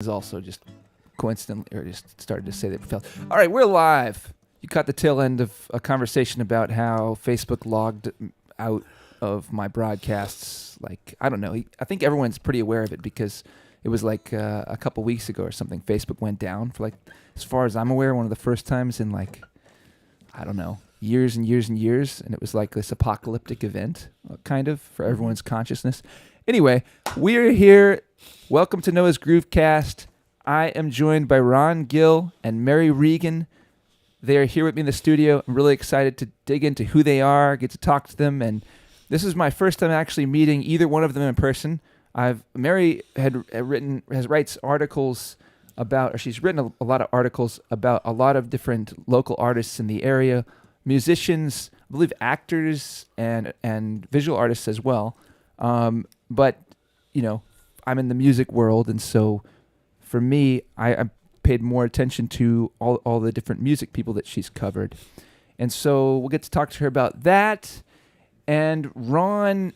is also just coincidentally, or just started to say that we failed. All right, we're live. You caught the tail end of a conversation about how Facebook logged out of my broadcasts. Like, I don't know. I think everyone's pretty aware of it because it was like a couple weeks ago or something. Facebook went down for, like, as far as I'm aware, one of the first times in, like, I don't know, years and years and years. And it was like this apocalyptic event, kind of, for everyone's consciousness. Anyway, we're here. Welcome to Noah's Groovecast. I am joined by Ron, Gill, and Mary Regan. They are here with me in the studio. I'm really excited to dig into who they are, get to talk to them, and this is my first time actually meeting either one of them in person. Mary writes articles about, or she's written a lot of articles about a lot of different local artists in the area, musicians, I believe actors, and visual artists as well. But you know, I'm in the music world, and so for me, I paid more attention to all the different music people that she's covered. And so we'll get to talk to her about that. And Ron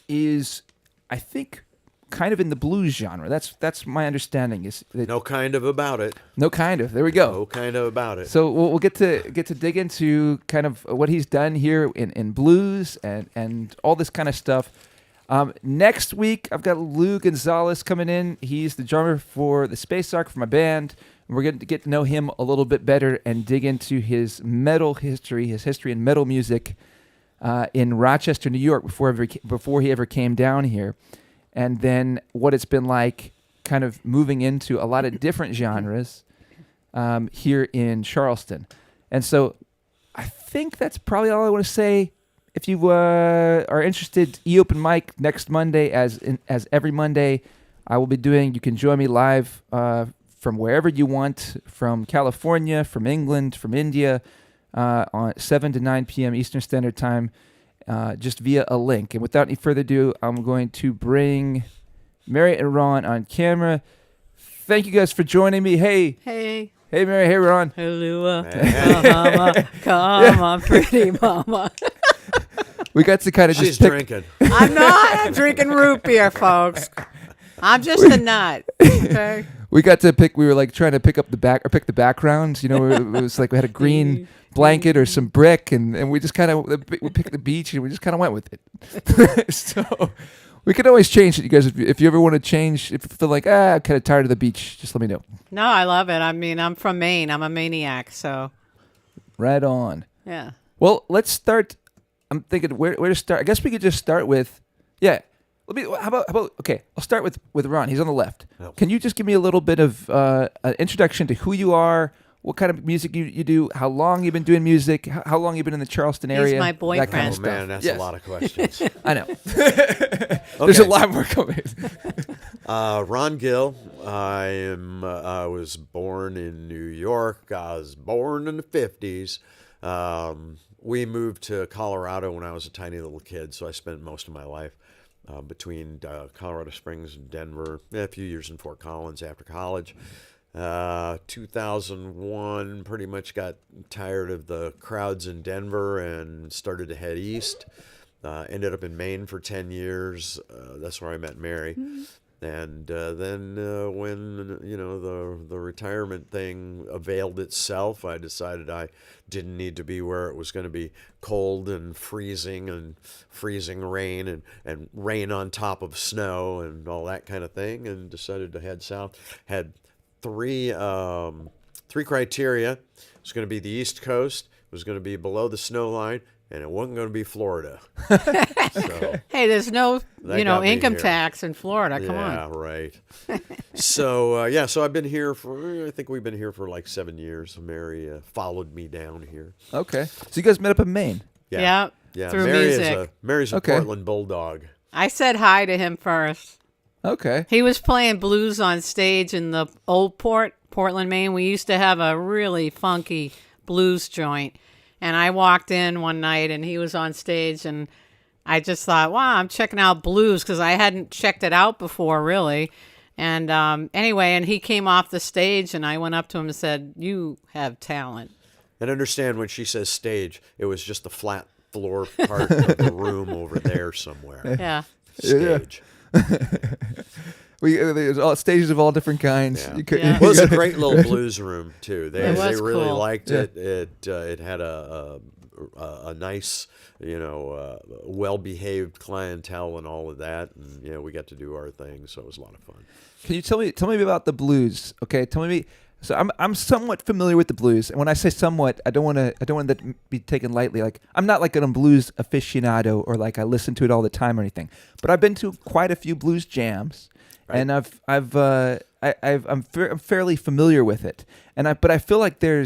is, I think, kind of in the blues genre. That's my understanding. Is that no kind of about it. No kind of. There we go. No kind of about it. So we'll get to dig into kind of what he's done here in blues and all this kind of stuff. Next week, I've got Lou Gonzalez coming in. He's the drummer for the Space Ark for my band. We're going to get to know him a little bit better and dig into his metal history, his history in metal music in Rochester, New York, before he ever came down here. And then what it's been like kind of moving into a lot of different genres here in Charleston. And so I think that's probably all I want to say. If you are interested, e-open mic next Monday, as every Monday, I will be doing. You can join me live from wherever you want, from California, from England, from India, on 7 to 9 p.m. Eastern Standard Time, just via a link. And without any further ado, I'm going to bring Mary and Ron on camera. Thank you guys for joining me. Hey. Hey. Hey, Mary. Hey, Ron. Hello. Come on, pretty mama. We got to kind of She's just pick. drinking. I'm not. I'm drinking root beer, folks. I'm just a nut. Okay. We got to pick. We were like trying to pick the backgrounds. You know, it was like we had a green blanket or some brick, and we just kind of we picked the beach and we just kind of went with it. So we could always change it, you guys. If you ever want to change, if you feel like I'm kind of tired of the beach, just let me know. No, I love it. I mean, I'm from Maine. I'm a maniac. So. Right on. Yeah. Well, let's start. I'm thinking where to start. I guess we could just start with, yeah. How about okay? I'll start with Ron. He's on the left. Yep. Can you just give me a little bit of an introduction to who you are, what kind of music you do, how long you've been doing music, how long you've been in the Charleston area? He's my boyfriend. That kind of Oh, man, that's Yes. a lot of questions. I know. There's a lot more coming. Ron Gill. I was born in New York. I was born in the 50s. We moved to Colorado when I was a tiny little kid, so I spent most of my life between Colorado Springs and Denver, a few years in Fort Collins after college. 2001, pretty much got tired of the crowds in Denver and started to head east. Ended up in Maine for 10 years. That's where I met Mary. Mm-hmm. And then when, the retirement thing availed itself, I decided I didn't need to be where it was going to be cold and freezing rain and rain on top of snow and all that kind of thing, and decided to head south. Had three criteria. It was going to be the East Coast, it was going to be below the snow line, and it wasn't going to be Florida. So, hey, there's no, income here. tax in Florida. Come on. Yeah, right. So I've been here I think we've been here for like 7 years. Mary followed me down here. Okay. So you guys met up in Maine. Yeah. Through music. Mary's a Portland Bulldog. I said hi to him first. Okay. He was playing blues on stage in the old Portland, Maine. We used to have a really funky blues joint. And I walked in one night and he was on stage and I just thought, wow, I'm checking out blues because I hadn't checked it out before, really. And anyway, and he came off the stage and I went up to him and said, you have talent. And understand when she says stage, it was just the flat floor part of the room over there somewhere. Yeah. Stage. There's all stages of all different kinds. Yeah. You could, Yeah. Well, it's a great little blues room too. They It was really cool. liked Yeah. it. It had a nice, well-behaved clientele and all of that, and we got to do our thing, so it was a lot of fun. Can you tell me about the blues? Okay, tell me. So I'm somewhat familiar with the blues, and when I say somewhat, I don't want that to be taken lightly. Like I'm not like a blues aficionado or like I listen to it all the time or anything. But I've been to quite a few blues jams, Right. and I'm fairly familiar with it. But I feel like I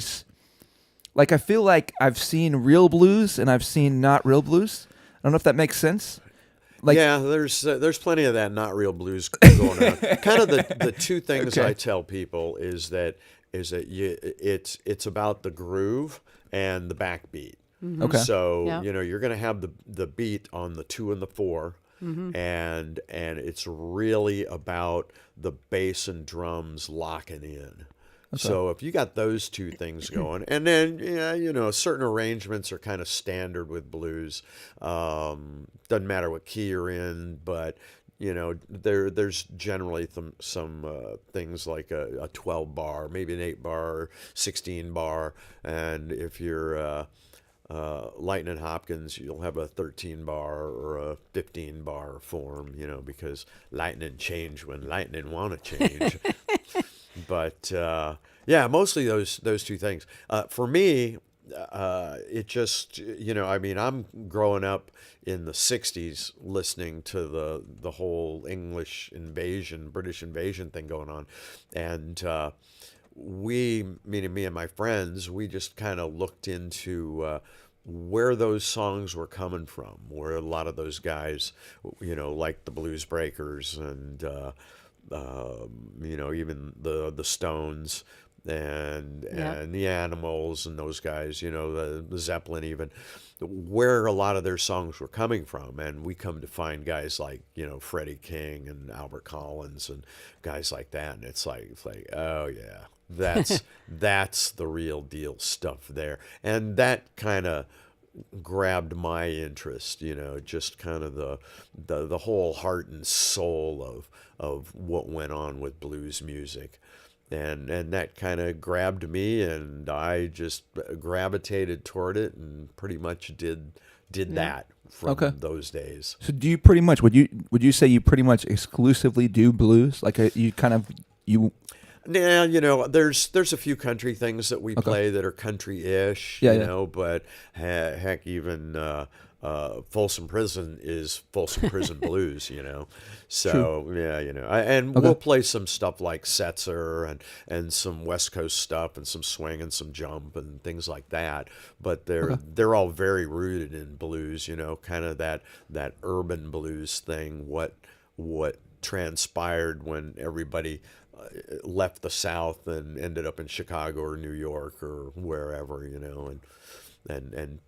feel like I've seen real blues and I've seen not real blues. I don't know if that makes sense. Like, yeah, there's plenty of that not real blues going on. Kind of the two things Okay. I tell people is that it's about the groove and the backbeat. Okay. So Yeah. you're going to have the beat on the 2 and the 4, and it's really about the bass and drums locking in. So if you got those two things going, and then certain arrangements are kind of standard with blues. Doesn't matter what key you're in, but there's generally some things like a 12 bar, maybe an 8 bar, 16 bar, and if you're Lightning Hopkins, you'll have a 13 bar or a 15 bar form, because lightning change when lightning want to change. But mostly those two things. For me, it just I'm growing up in the '60s, listening to the whole British invasion thing going on, and meaning me and my friends, we just kind of looked into where those songs were coming from, where a lot of those guys, like the Blues Breakers and even the Stones and the Animals and those guys, the Zeppelin, even where a lot of their songs were coming from. And we come to find guys like Freddie King and Albert Collins and guys like that, and it's like oh yeah, that's the real deal stuff there. And that kind of grabbed my interest, just kind of the whole heart and soul of what went on with blues music. And that kind of grabbed me, and I just gravitated toward it and pretty much did that from those days. So do you pretty much would you say you pretty much exclusively do blues? Like you kind of you. Yeah, there's a few country things that we play that are country-ish, but heck, even Folsom Prison is Folsom Prison Blues, So, True. we'll play some stuff like Setzer and some West Coast stuff and some swing and some jump and things like that. But they're all very rooted in blues, kind of that urban blues thing, what transpired when everybody left the South and ended up in Chicago or New York or wherever, and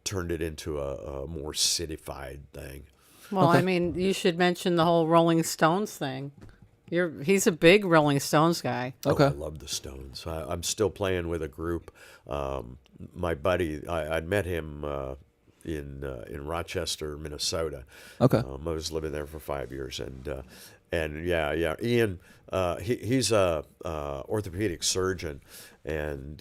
turned it into a more cityfied thing. Well, I mean, you should mention the whole Rolling Stones thing. He's a big Rolling Stones guy. Okay. Oh, I love the Stones. I'm still playing with a group. My buddy, I'd met him in Rochester, Minnesota. Okay. I was living there for 5 years, and Ian, he's a orthopedic surgeon, and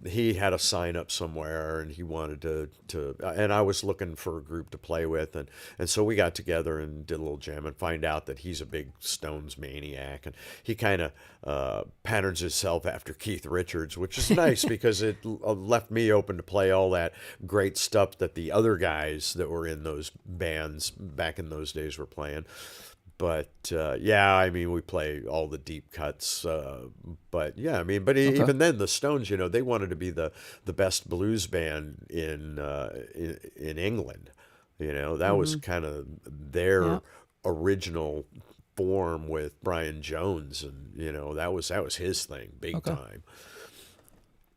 he had a sign up somewhere, and he wanted to and I was looking for a group to play with, and so we got together and did a little jam, and find out that he's a big Stones maniac, and he kind of patterns himself after Keith Richards, which is nice because it left me open to play all that great stuff that the other guys that were in those bands back in those days were playing. But we play all the deep cuts. Even then, the Stones, they wanted to be the best blues band in England. That was kind of their original form with Brian Jones, and that was his thing, big time.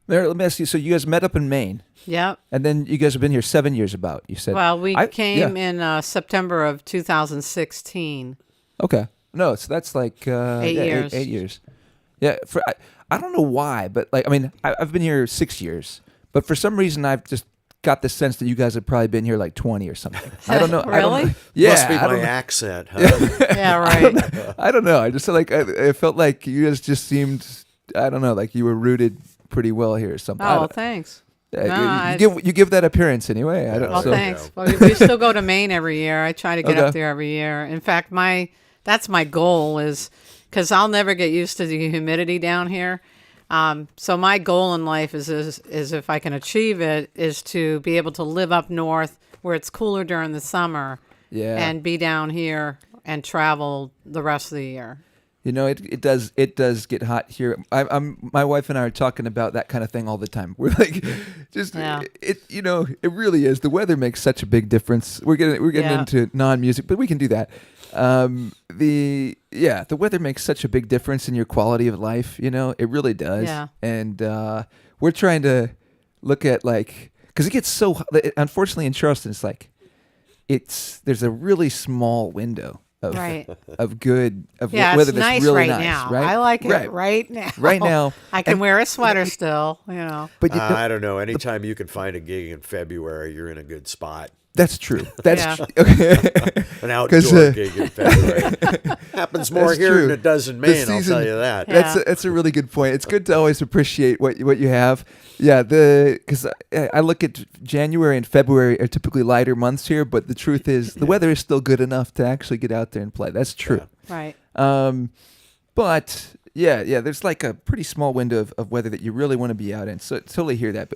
There, let me ask you. So you guys met up in Maine, Yep. and then you guys have been here 7 years. About you said. Well, we came in September of 2016. Okay. No, so that's like 8 years. 8 years. Yeah. I don't know why, but I've been here 6 years, but for some reason I've just got the sense that you guys had probably been here like 20 or something. I don't know. I don't Really? know. Yeah. Must be I don't my know. accent, huh? Yeah, right. I don't know. I just like I felt like you guys just seemed, I don't know, like you were rooted pretty well here or something. I Oh, don't- thanks. you I- give that appearance anyway. I don't. Well, so, thanks. Well, we still go to Maine every year. I try to get Okay. up there every year. In fact, that's my goal is because I'll never get used to the humidity down here. So my goal in life is if I can achieve it, is to be able to live up north where it's cooler during the summer Yeah. and be down here and travel the rest of the year. You know, it does get hot here. My wife and I are talking about that kind of thing all the time. We're like, just Yeah. it really is. The weather makes such a big difference. We're getting Yeah. into non-music, but we can do that. The weather makes such a big difference in your quality of life. You know, it really does. Yeah. And we're trying to look at because it gets so. Unfortunately, in Charleston, it's like there's a really small window of Right. of good of Yeah, weather it's that's nice really right nice, now. right? I like it Right. right now. Right now, I can and- wear a sweater still, you know. But I don't know. Anytime you can find a gig in February, you're in a good spot. that's true. That's Yeah. true. Okay. An outdoor 'Cause, gig in February happens more That's here true. than it does in The Maine. I'll season- tell you that. Yeah. That's a really good point. It's good to always appreciate what you have. Yeah, because I look at January and February are typically lighter months here, but the truth is the weather is still good enough to actually get out there and play. That's true. Right. But yeah, there's like a pretty small window of weather that you really want to be out in. So I totally hear that.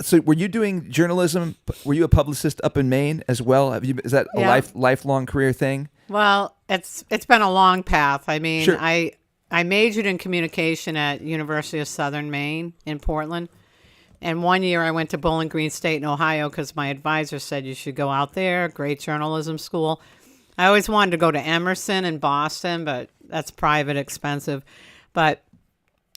So were you doing journalism? Were you a publicist up in Maine as well? Is that a Yeah. lifelong career thing? Well, it's been a long path. I mean, Sure. I majored in communication at University of Southern Maine in Portland. And one year I went to Bowling Green State in Ohio because my advisor said you should go out there. Great journalism school. I always wanted to go to Emerson in Boston, but that's private, expensive. But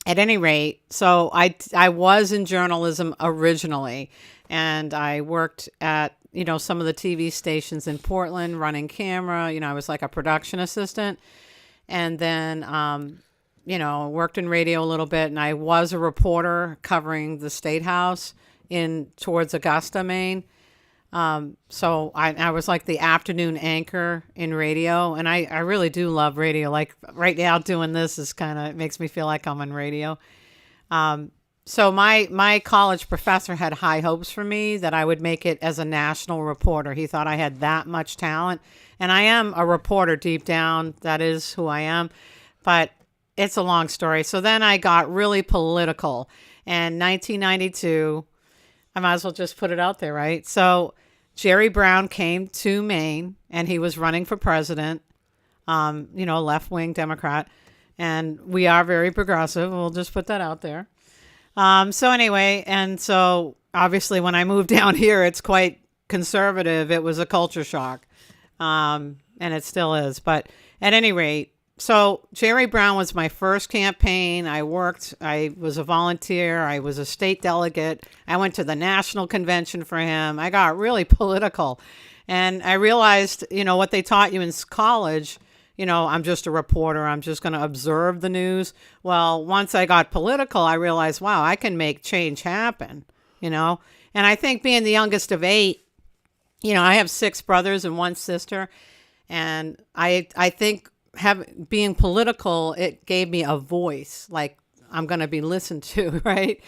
at any rate, so I was in journalism originally, and I worked at some of the TV stations in Portland running camera. I was like a production assistant, and then worked in radio a little bit, and I was a reporter covering the State House towards Augusta, Maine. So I was like the afternoon anchor in radio, and I really do love radio. Like right now doing this it makes me feel like I'm on radio. So my college professor had high hopes for me that I would make it as a national reporter. He thought I had that much talent, and I am a reporter deep down. That is who I am, but it's a long story. So then I got really political, and 1992, I might as well just put it out there, right? So Jerry Brown came to Maine, and he was running for president, left-wing Democrat, and we are very progressive. We'll just put that out there. So anyway, and so obviously when I moved down here, it's quite conservative. It was a culture shock, and it still is. But at any rate, so Jerry Brown was my first campaign. I was a volunteer. I was a state delegate. I went to the national convention for him. I got really political. And I realized, what they taught you in college, I'm just a reporter. I'm just going to observe the news. Well, once I got political, I realized, wow, I can make change happen, And I think being the youngest of 8, I have 6 brothers and 1 sister. And I think being political, it gave me a voice, like I'm going to be listened to, right?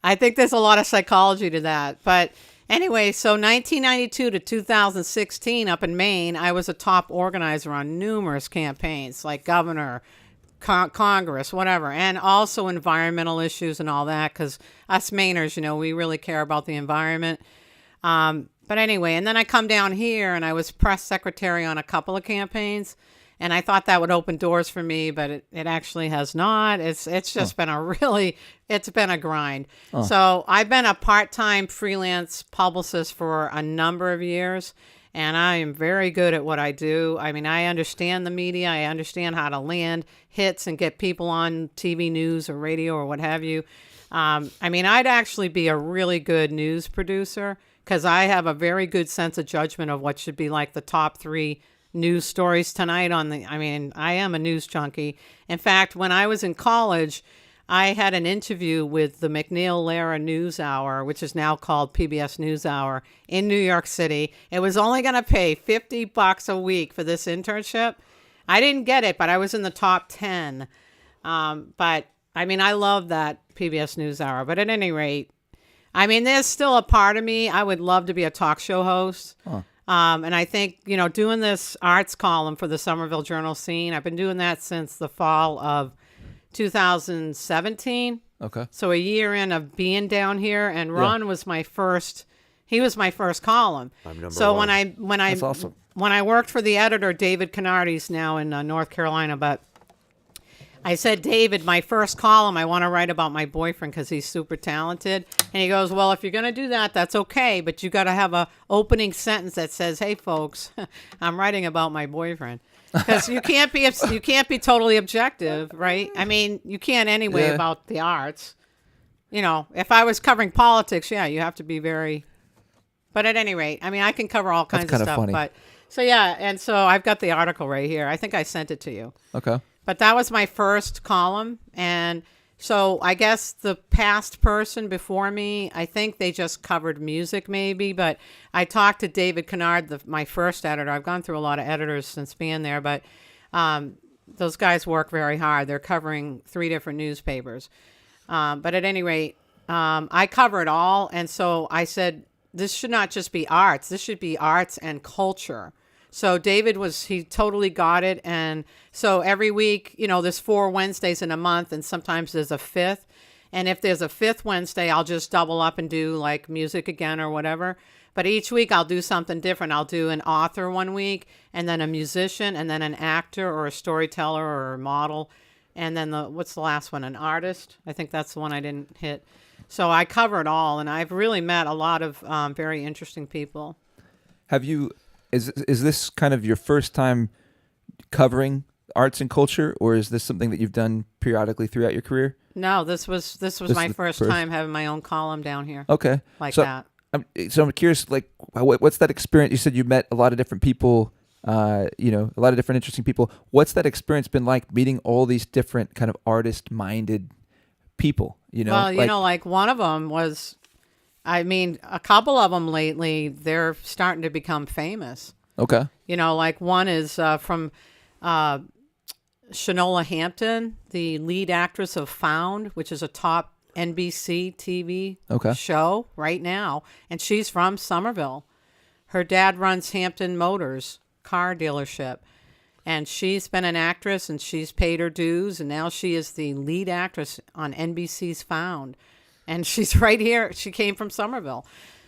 I think there's a lot of psychology to that. But anyway, so 1992 to 2016 up in Maine, I was a top organizer on numerous campaigns, like governor, Congress, whatever, and also environmental issues and all that, because us Mainers, we really care about the environment. But anyway, and then I come down here and I was press secretary on a couple of campaigns. And I thought that would open doors for me, but it actually has not. It's just been it's been a grind. So I've been a part-time freelance publicist for a number of years, and I am very good at what I do. I mean, I understand the media. I understand how to land hits and get people on TV news or radio or what have you. I'd actually be a really good news producer because I have a very good sense of judgment of what should be like the top 3 news stories tonight I am a news junkie. In fact, when I was in college, I had an interview with the McNeil-Lehrer NewsHour, which is now called PBS NewsHour, in New York City. It was only going to pay $50 a week for this internship. I didn't get it, but I was in the top 10. But I mean, I love that PBS NewsHour. But at any rate, I mean, there's still a part of me. I would love to be a talk show host. Huh. And I think, doing this arts column for the Somerville Journal Scene, I've been doing that since the fall of 2017. Okay. So a year in of being down here, and Ron was my first. He was my first column. I'm number so one. That's awesome. When I worked for the editor, David Canardi's now in North Carolina, but I said, David, my first column, I want to write about my boyfriend because he's super talented. And he goes, well, if you're going to do that, that's okay. But you got to have a opening sentence that says, hey, folks, I'm writing about my boyfriend. Because you can't be totally objective, right? I mean, you can't anyway about the arts. If I was covering politics, you have to be very. But at any rate, I mean, I can cover all kinds of stuff. Funny. But so and so I've got the article right here. I think I sent it to you. Okay. But that was my first column, and so I guess the past person before me, I think they just covered music maybe, but I talked to David Kennard, my first editor. I've gone through a lot of editors since being there, but those guys work very hard. They're covering 3 different newspapers. But at any rate, I cover it all, and so I said, this should not just be arts. This should be arts and culture. So David he totally got it. And so every week, there's 4 Wednesdays in a month, and sometimes there's a 5th. And if there's a 5th Wednesday, I'll just double up and do like music again or whatever. But each week I'll do something different. I'll do an author one week, and then a musician, and then an actor or a storyteller or a model. And then what's the last one? An artist. I think that's the one I didn't hit. So I cover it all, and I've really met a lot of very interesting people. Have you? Is this kind of your first time covering arts and culture, or is this something that you've done periodically throughout your career? No, this was my first time having my own column down here. Okay, that. I'm curious, like, what's that experience? You said you met a lot of different people, a lot of different interesting people. What's that experience been like, meeting all these different kind of artist-minded people? Well, like one of them was. I mean, a couple of them lately, they're starting to become famous. Okay. Like one is from Shanola Hampton, the lead actress of Found, which is a top NBC TV show right now. And she's from Somerville. Her dad runs Hampton Motors car dealership. And she's been an actress, and she's paid her dues. And now she is the lead actress on NBC's Found. And she's right here. She came from Somerville.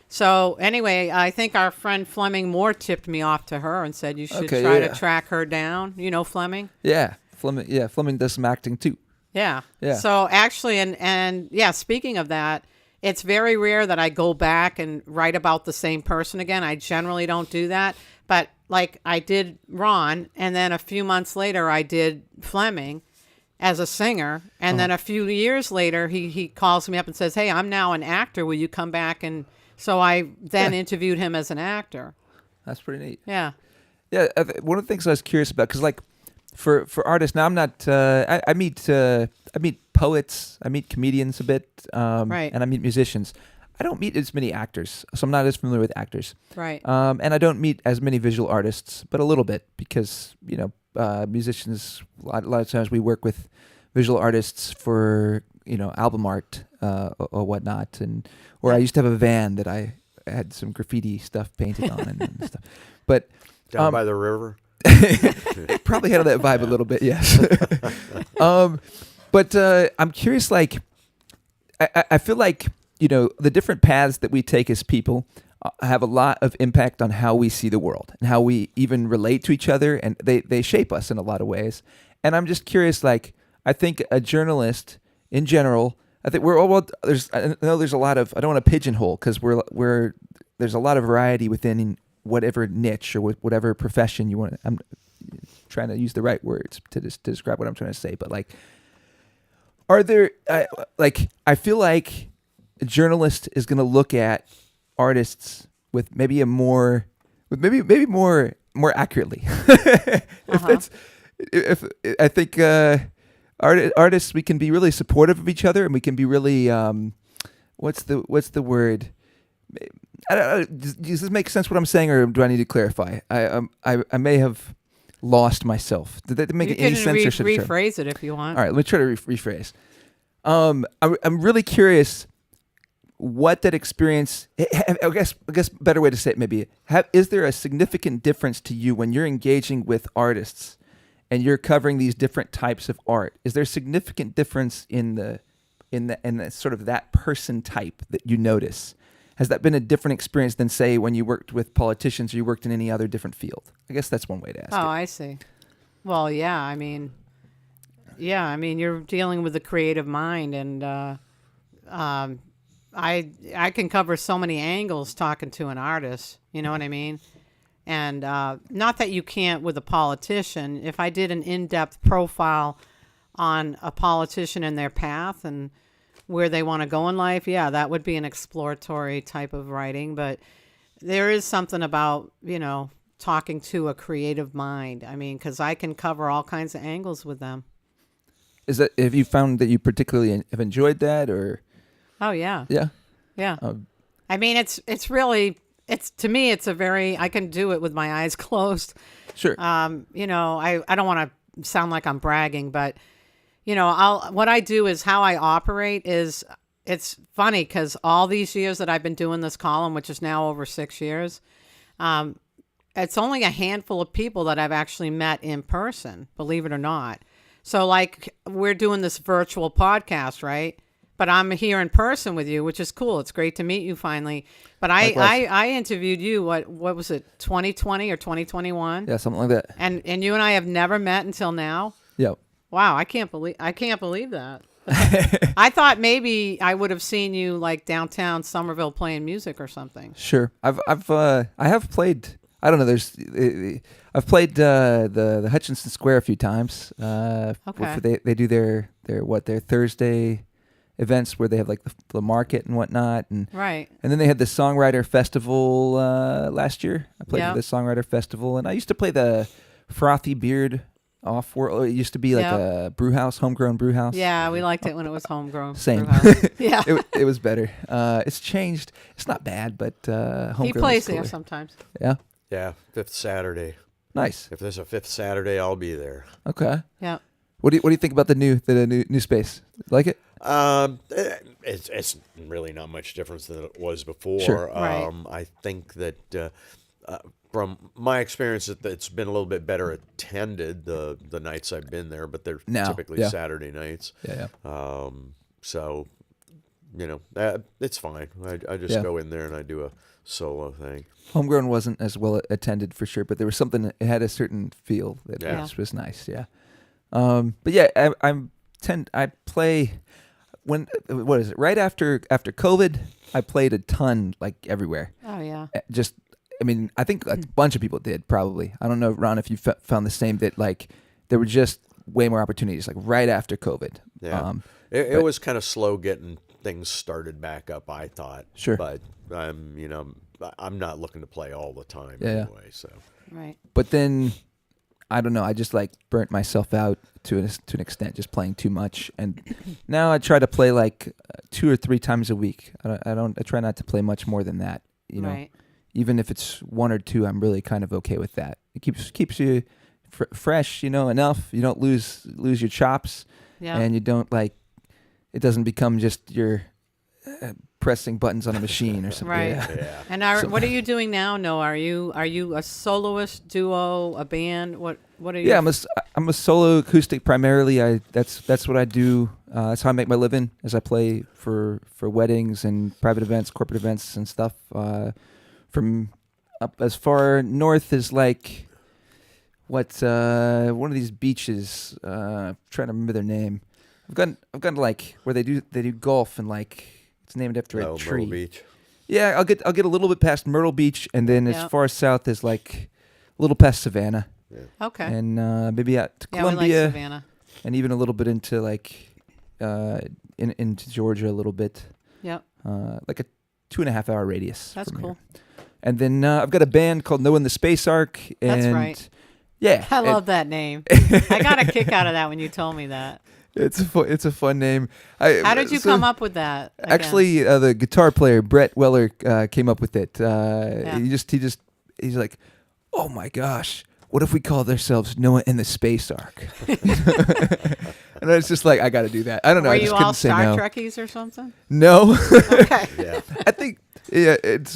So anyway, I think our friend Fleming Moore tipped me off to her and said you should try to track her down. You know Fleming? Yeah, Fleming. Yeah, Fleming does some acting too. Yeah. Yeah. So actually, and speaking of that, it's very rare that I go back and write about the same person again. I generally don't do that. But like I did Ron, and then a few months later I did Fleming as a singer, and then a few years later, he calls me up and says, hey, I'm now an actor. Will you come back? And so I then interviewed him as an actor. That's pretty neat. Yeah. Yeah, one of the things I was curious about, because like for artists, now I'm not, I meet poets, I meet comedians a bit, right. And I meet musicians. I don't meet as many actors, so I'm not as familiar with actors. Right. And I don't meet as many visual artists, but a little bit, because, musicians, a lot of times we work with visual artists for, album art or whatnot. Or I used to have a van that I had some graffiti stuff painted on and stuff. But down by the river? Probably had that vibe a little bit, yes. But I'm curious, like, I feel like, the different paths that we take as people have a lot of impact on how we see the world and how we even relate to each other, and they shape us in a lot of ways. And I'm just curious, like, I think a journalist in general, I think I know there's a lot of, I don't want to pigeonhole, because there's a lot of variety within whatever niche or whatever profession you want. I'm trying to use the right words to describe what I'm trying to say, but like, are there I feel like a journalist is going to look at artists with maybe more accurately. If I think artists, we can be really supportive of each other, and we can be really what's the word? I don't, does this make sense what I'm saying, or do I need to clarify? I may have lost myself. Did that make any sense? You or can rephrase it if you want. All right, let me try to rephrase. I'm really curious what that experience. I guess better way to say it maybe. Is there a significant difference to you when you're engaging with artists and you're covering these different types of art? Is there a significant difference in the sort of that person type that you notice? Has that been a different experience than, say, when you worked with politicians or you worked in any other different field? I guess that's one way to ask it. Oh, I see. Well, yeah, I mean, you're dealing with the creative mind, and I can cover so many angles talking to an artist. You know what I mean? And not that you can't with a politician. If I did an in-depth profile on a politician and their path and where they want to go in life, yeah, that would be an exploratory type of writing. But there is something about, talking to a creative mind. I mean, because I can cover all kinds of angles with them. Have you found that you particularly have enjoyed that, or? Oh, yeah. Yeah? Yeah. I mean, it's to me, it's I can do it with my eyes closed. Sure. I don't want to sound like I'm bragging, but what I do is how I operate is, it's funny because all these years that I've been doing this column, which is now over 6 years, it's only a handful of people that I've actually met in person, believe it or not. So like we're doing this virtual podcast, right? But I'm here in person with you, which is cool. It's great to meet you finally. But I interviewed you, what was it, 2020 or 2021? Yeah, something like that. And you and I have never met until now? Yep. Wow, I can't believe that. I thought maybe I would have seen you like downtown Somerville playing music or something. Sure. I have played. I don't know. I've played the Hutchinson Square a few times. Okay. They do their Thursday events where they have like the market and whatnot, and Right. And then they had the Songwriter Festival last year. I played Yep. the Songwriter Festival, and I used to play the Frothy Beard Off World. It used to be like Yep. a brew house, homegrown brew house. Yeah, we liked it when it was homegrown. Same. brewhouse. Yeah. It was better. It's changed. It's not bad, but homegrown. He plays is cooler. there sometimes. Yeah. Yeah, fifth Saturday. Nice. If there's a fifth Saturday, I'll be there. Okay. Yeah. What do you think about the new space? Like it? It's really not much difference than it was before. Sure. Right. I think that from my experience, it's been a little bit better attended the nights I've been there, but they're Now, typically yeah. Saturday nights. Yeah. So, it's fine. I just Yeah. go in there and I do a solo thing. Homegrown wasn't as well attended for sure, but there was something. It had a certain feel that Yeah. was nice. Yeah. But yeah, I play when what is it? Right after COVID, I played a ton, like everywhere. Oh, yeah. I think a bunch of people did probably. I don't know, Ron, if you found the same, that like there were just way more opportunities like right after COVID. Yeah. It was kind of slow getting things started back up, I thought. Sure. But I'm not looking to play all the time Yeah. anyway. So Right. But then I don't know. I just like burnt myself out to an extent, just playing too much. And now I try to play like 2 or 3 times a week. I try not to play much more than that. Right. Even if it's 1 or 2, I'm really kind of okay with that. It keeps you fresh, enough. You don't lose your chops, Yeah. and you don't it doesn't become just your pressing buttons on a machine or something. Right. yeah. And what are you doing now? No, are you a soloist, duo, a band? What are you? Yeah, I'm a solo acoustic primarily. That's what I do. That's how I make my living, as I play for weddings and private events, corporate events and stuff. From up as far north as like one of these beaches. Trying to remember their name. I've gone to like where they do golf, and like it's named after a tree. Myrtle Beach. Yeah, I'll get a little bit past Myrtle Beach, and then as Yeah. far south as like a little past Savannah. Okay. And maybe out to Yeah, we like Columbia, Savannah. and even a little bit into like into Georgia a little bit. Yep. Like a 2.5 hour radius. That's from cool. here. And then I've got a band called Knowing the Space Arc. And That's right. Yeah. I love that name. I got a kick out of that when you told me that. It's a fun name. How did you come up with that? again? Actually, the guitar player Brett Weller came up with it. Yeah. He's like, oh my gosh, what if we called ourselves Noah and the Space Ark? And I was just like, I got to do that. I don't know. Were I just you couldn't all say Star no. Trekkies or something? No. Okay. Yeah. I think it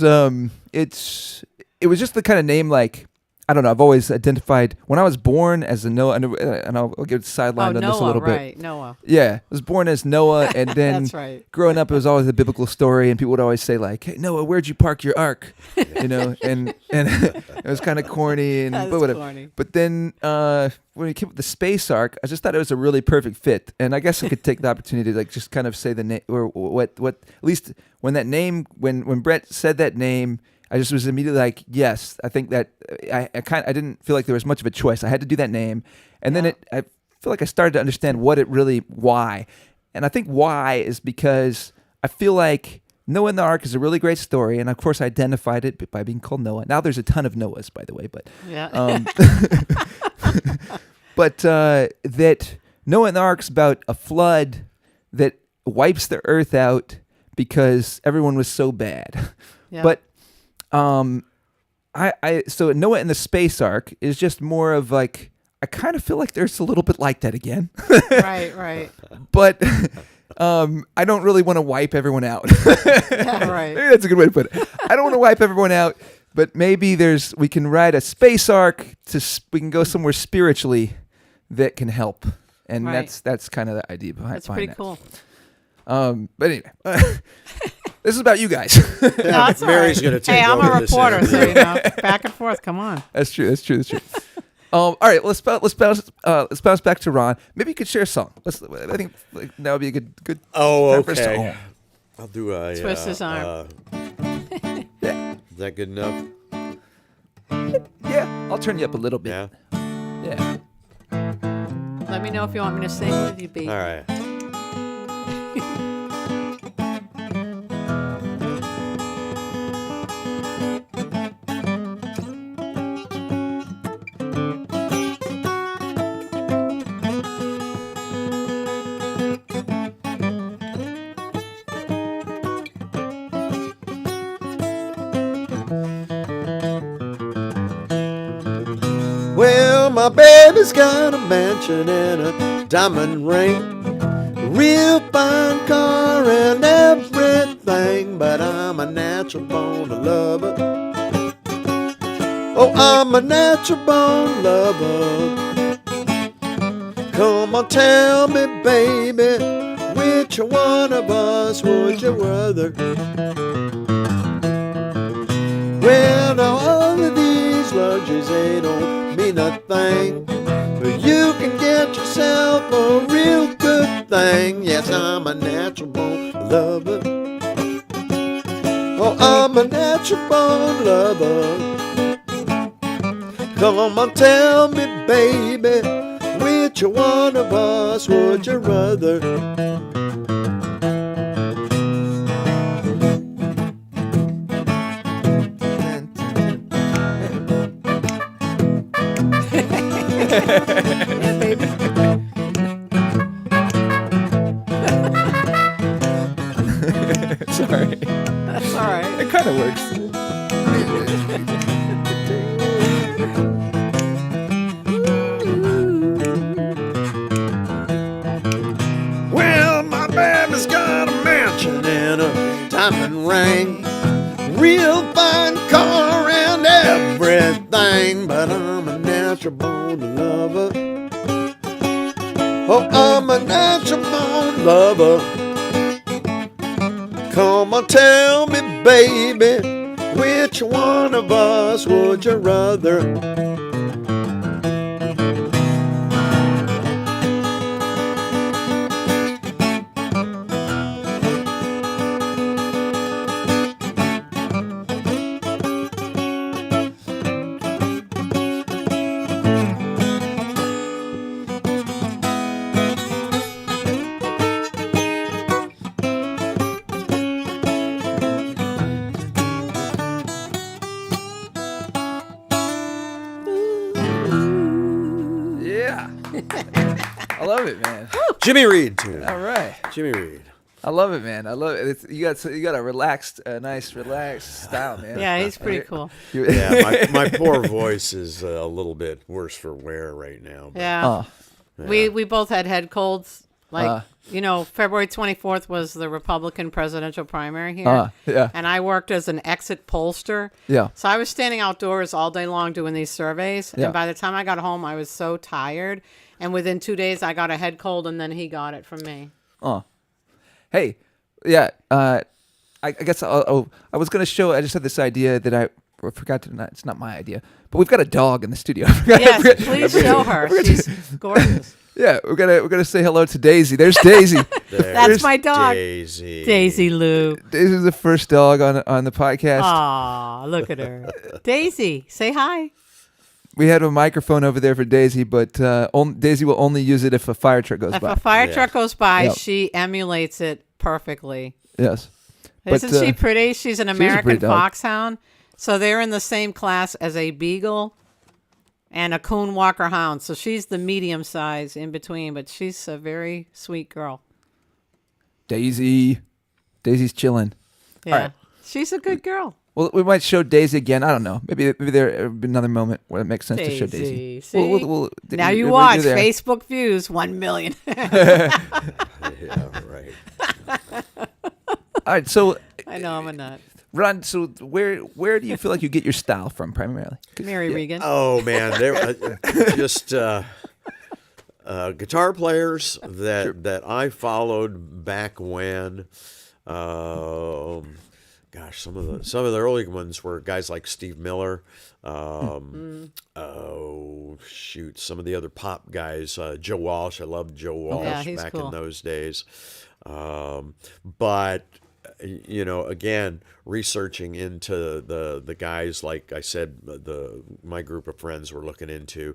was just the kind of name, like, I don't know. I've always identified when I was born as a Noah, and I'll get sidelined on this a Noah, little bit. right? Noah. Yeah, I was born as Noah, and then That's right. growing up, it was always a biblical story, and people would always say like, "Hey, Noah, where'd you park your ark?" You know, and it was kind of corny, and That's but whatever. corny. But then when we came with the space ark, I just thought it was a really perfect fit, and I guess I could take the opportunity to like just kind of say the name or what at least when that name when Brett said that name. I just was immediately like, yes, I think that I didn't feel like there was much of a choice. I had to do that name. And then I feel like I started to understand why. And I think why is because I feel like Noah and the Ark is a really great story. And of course, I identified it by being called Noah. Now there's a ton of Noahs, by the way. But Yeah. but that Noah and the Ark's about a flood that wipes the earth out because everyone was so bad. Yeah. But so Noah and the Space Ark is just more of like, I kind of feel like there's a little bit like that again, right. but I don't really want to wipe everyone out. Yeah, right. Maybe that's a good way to put it. I don't want to wipe everyone out, but maybe we can ride a space ark we can go somewhere spiritually that can help, and Right. that's kind of the idea behind. That's pretty that. cool. But anyway, this is about you guys. No, that's all Mary's right. going to take Hey, I'm over a this reporter, interview. so you know, back and forth. Come on. That's true. All right, let's bounce back to Ron. Maybe you could share a song. I think like, that would be a good. Oh, time for us to okay. own. I'll do a Twist his arm. Yeah, Is that good enough? yeah. I'll turn you up a little bit. Yeah. Yeah. Let me know if you want me to sing with you, B. All right. Well, my baby's got a mansion and a diamond ring, a real fine car and everything, but I'm a natural born lover. Oh, I'm a natural born lover. Come on, tell me, baby, which one of us would you rather? Well, now all of these luxuries, they don't mean a thing, but you can get yourself a real good thing. Yes, I'm a natural born lover. Oh, I'm a natural born lover. Come on, tell me, baby, which one of us would you rather? Yeah, baby. Sorry, That's all right. it kind of works. Well, my baby's got a mansion and a diamond ring, real fine car and everything, but I'm a natural born lover. Oh, I'm a natural born lover. Come on, tell me, baby, which one of us would you rather? Yeah, I love it, man. Jimmy Reed tune. All right. Jimmy Reed. I love it, man. I love it. You got a relaxed, nice, relaxed style, man. Yeah, he's pretty cool. Yeah, my poor voice is a little bit worse for wear right now. But, Yeah. We both had head colds. Like, February 24th was the Republican presidential primary here. Yeah. And I worked as an exit pollster. Yeah. So I was standing outdoors all day long doing these surveys. Yeah. And by the time I got home, I was so tired. And within 2 days, I got a head cold, and then he got it from me. Hey, yeah. I guess I was going to show. I just had this idea that I forgot to. It's not my idea, but we've got a dog in the studio. Yes, please show her. She's gorgeous. Yeah, we're gonna say hello to Daisy. There's Daisy. That's my dog. Daisy Lou. Daisy's the first dog on the podcast. Aw, look at her. Daisy, say hi. We had a microphone over there for Daisy, but Daisy will only use it if a fire truck goes by. If a fire truck goes by, Yep. she emulates it perfectly. Yes. Isn't she pretty? She's an a American pretty dog. foxhound. So they're in the same class as a beagle and a coon walker hound. So she's the medium size in between, but she's a very sweet girl. Daisy. Daisy's chilling. Yeah. All right. She's a good girl. Well, we might show Daisy again. I don't know. Maybe there will be another moment where it makes sense to show Daisy. See? Now you we're watch. there. Facebook views, 1 million. Yeah, right. All right, so I know I'm a nut. Ron, so where do you feel like you get your style from primarily? Mary Regan. Oh man, there just guitar players that I followed back when. Gosh, some of the early ones were guys like Steve Miller. Oh shoot, some of the other pop guys, Joe Walsh. I loved Joe Walsh he's back cool. in those days. But again, researching into the guys, like I said, my group of friends were looking into,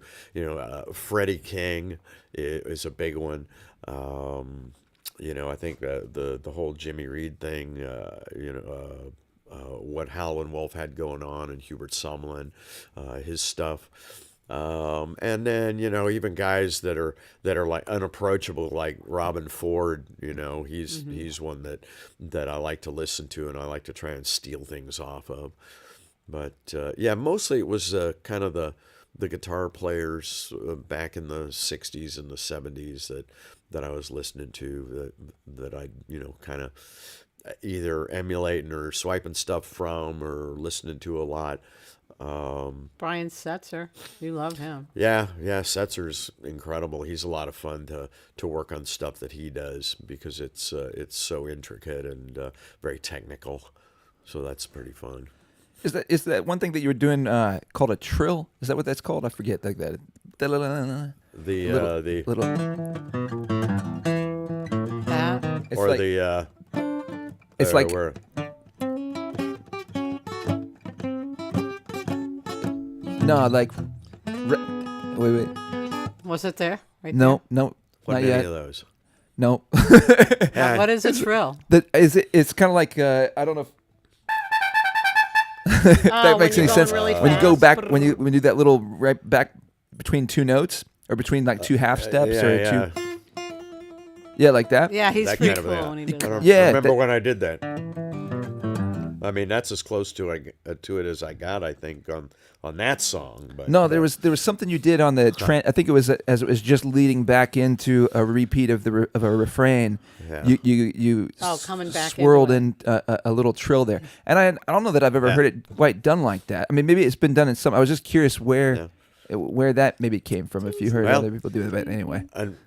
Freddie King is a big one. I think the whole Jimmy Reed thing, what Howlin' Wolf had going on, and Hubert Sumlin, his stuff. And then, even guys that are like unapproachable, like Robin Ford, he's one that I like to listen to, and I like to try and steal things off of. But mostly it was kind of the guitar players back in the 60s and the 70s that I was listening to, that I kind of either emulating or swiping stuff from or listening to a lot. Brian Setzer. You love him. Yeah, Setzer's incredible. He's a lot of fun to work on stuff that he does, because it's so intricate and very technical. So that's pretty fun. Is that one thing that you were doing called a trill? Is that what that's called? I forget. Like that. Little. That. It's or like, the. It's like. Where, No, like. Wait. Was it there? Right No, what not many yet. of those? No. there? What is a trill? It's kind of like I don't know if that makes any sense. Really When you go fast. back, when you do that little right back between two notes, or between like two half steps, or two. Yeah, like that. Yeah, he's That pretty kind of cool a- when he does I that. don't Yeah, remember that- when I did that. I mean, that's as close to it as I got, I think, on that song. But No, there was something you did on the I think it was as it was just leading back into a repeat of a refrain. Yeah. You coming back swirled into in a little trill there, and I don't know that I've ever heard it quite done like that. I mean, maybe it's been done in some. I was just curious where that maybe came from. If you heard other people do it, but anyway. And,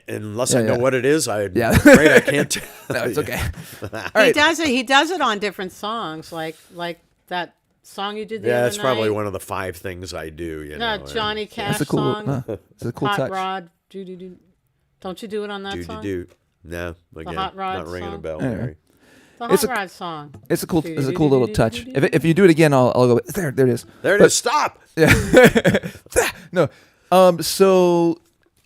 unless I know what it is, I'm Yeah. afraid I can't tell. No, it's okay. All He right. does it. He does it on different songs, like that song you did the Yeah, other that's probably night. one of the 5 things I do. No, Johnny Cash That's a cool. song. It's a cool Hot touch. Rod. Do. Don't you do it on that Do song? do. No, again, Hot Rod not ringing a song? bell. Yeah. Mary. The It's Hot a- Rod song. It's a cool little touch. If you do it again, I'll go. There it is. There it is. Stop. No. So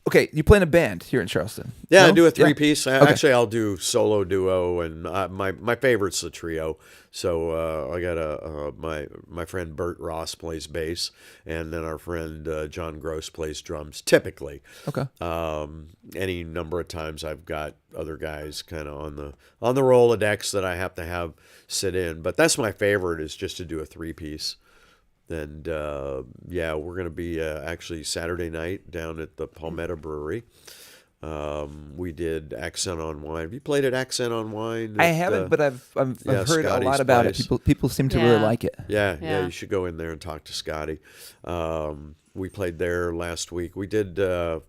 okay, you play in a band here in Charleston. Yeah, No? I do a three-piece. Okay. Actually, I'll do solo, duo, and my favorite's the trio. So I got my friend Bert Ross plays bass, and then our friend John Gross plays drums. Typically, Okay. any number of times I've got other guys kind of on the Rolodex that I have to have sit in. But that's my favorite, is just to do a three-piece. And yeah, we're going to be actually Saturday night down at the Palmetto Brewery. We did Accent on Wine. Have you played at Accent on Wine? I haven't, but I've yeah, heard a Scotty's lot about place. it. People seem to really Yeah. like it. Yeah, Yeah. you should go in there and talk to Scotty. We played there last week. We did Harbor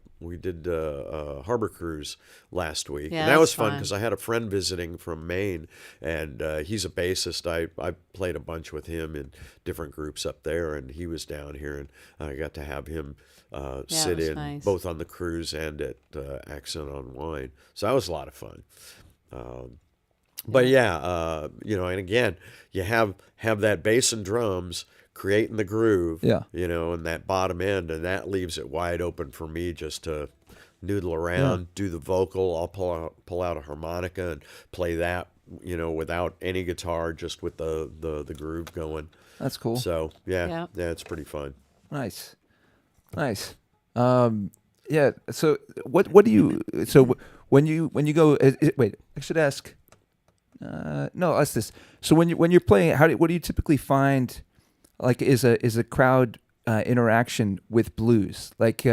Cruise last week, Yeah, and that was that's fun fun. because I had a friend visiting from Maine, and he's a bassist. I played a bunch with him in different groups up there, and he was down here, and I got to have him sit was in nice. both on the cruise and at Accent on Wine. So that was a lot of fun. But yeah, and again, you have that bass and drums creating the groove, Yeah. and that bottom end, and that leaves it wide open for me just to noodle around, do the vocal. I'll pull out a harmonica and play that, without any guitar, just with the groove going. That's cool. So Yeah. yeah, it's pretty fun. Nice. Yeah. So what do you? So when you go, wait, I should ask. No, ask this. So when you're playing, what do you typically find? Like, is a crowd interaction with blues? Like,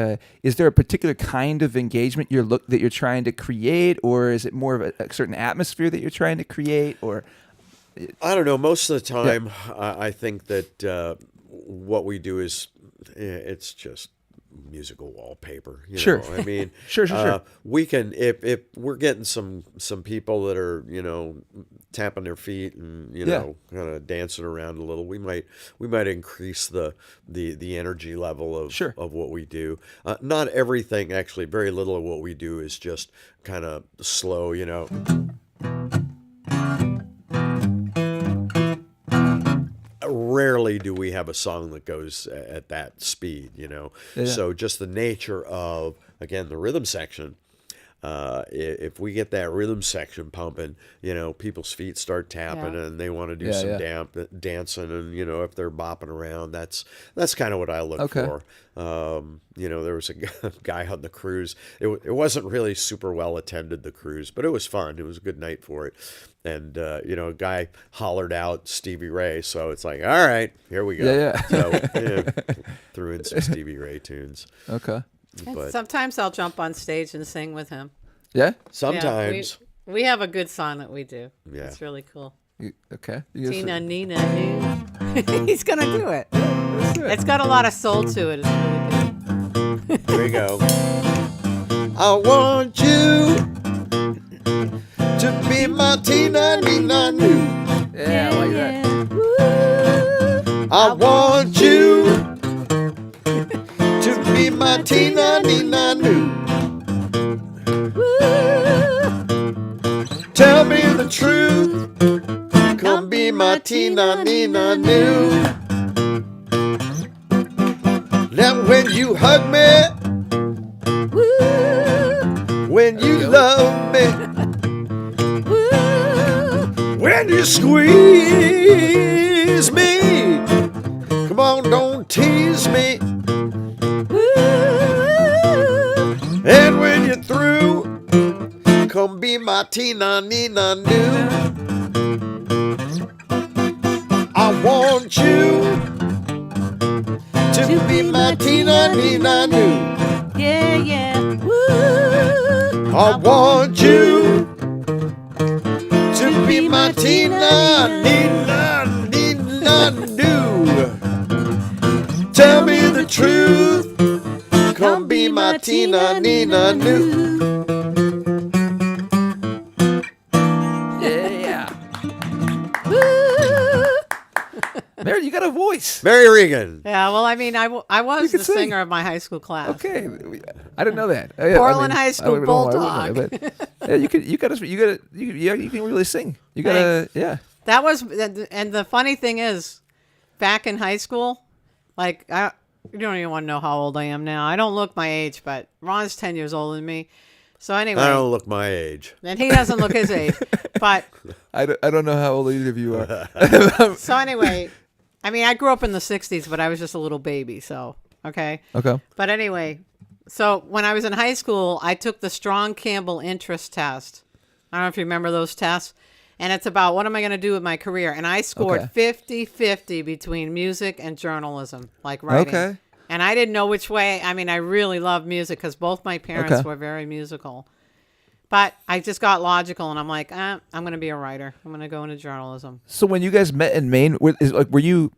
is there a particular kind of engagement that you're trying to create, or is it more of a certain atmosphere that you're trying to create, or? I don't know. Most of the time, I think that what we do is it's just musical wallpaper. Sure. I mean, Sure. We can if we're getting some people that are tapping their feet and kind of dancing around a little. We might increase the energy level of what we do. Not everything, actually. Very little of what we do is just kind of slow. Rarely do we have a song that goes at that speed, Yeah. So just the nature of, again, the rhythm section. If we get that rhythm section pumping, people's feet start tapping and they want to do some dancing, and if they're bopping around, that's kind of what I look for. There was a guy on the cruise. It wasn't really super well attended, the cruise, but it was fun. It was a good night for it. And a guy hollered out Stevie Ray, so it's like, all right, here we go. Yeah. So threw in some Stevie Ray tunes. Okay. But Sometimes I'll jump on stage and sing with him. Yeah. sometimes, Yeah, we have a good song that we do. Yeah. It's really cool. Okay. Tina Nina Noo. He's gonna do it. It's got a lot of soul to it. It's really good. here we go. I want you to be my Tina Nina Noo. Yeah, I like that. I want you to be my Tina Nina Noo. Tell me the truth. Come be my Tina Nina Noo. Now when you hug me, when you love me, when you squeeze me, come on, don't tease me. And when you're through, come be my Tina Nina Noo. I want you to be my Tina Nina Noo. Yeah. I want you to be my Tina Nina Noo. Tell me the truth. Come be my Tina Nina Noo. Yeah. Mary, you got a voice. Mary Regan. Yeah, well, I mean, I was can the sing. singer of my high school class. Okay, I didn't know that. Portland High School I don't know why I Bulldog. wouldn't know, but yeah, you can really sing. You gotta, yeah. That was, and the funny thing is, back in high school, like You don't even want to know how old I am now. I don't look my age, but Ron's 10 years older than me. So anyway. I don't look my age. And he doesn't look his age. But. I don't know how old either of you are. So anyway, I mean, I grew up in the 60s, but I was just a little baby. So, okay. Okay. But anyway, so when I was in high school, I took the Strong Campbell interest test. I don't know if you remember those tests. And it's about what am I going to do with my career. And I scored 50-50 between music and journalism, like writing. Okay. And I didn't know which way. I mean, I really love music because both my parents were very musical. But I just got logical, and I'm like, I'm going to be a writer. I'm going to go into journalism. So when you guys met in Maine, were you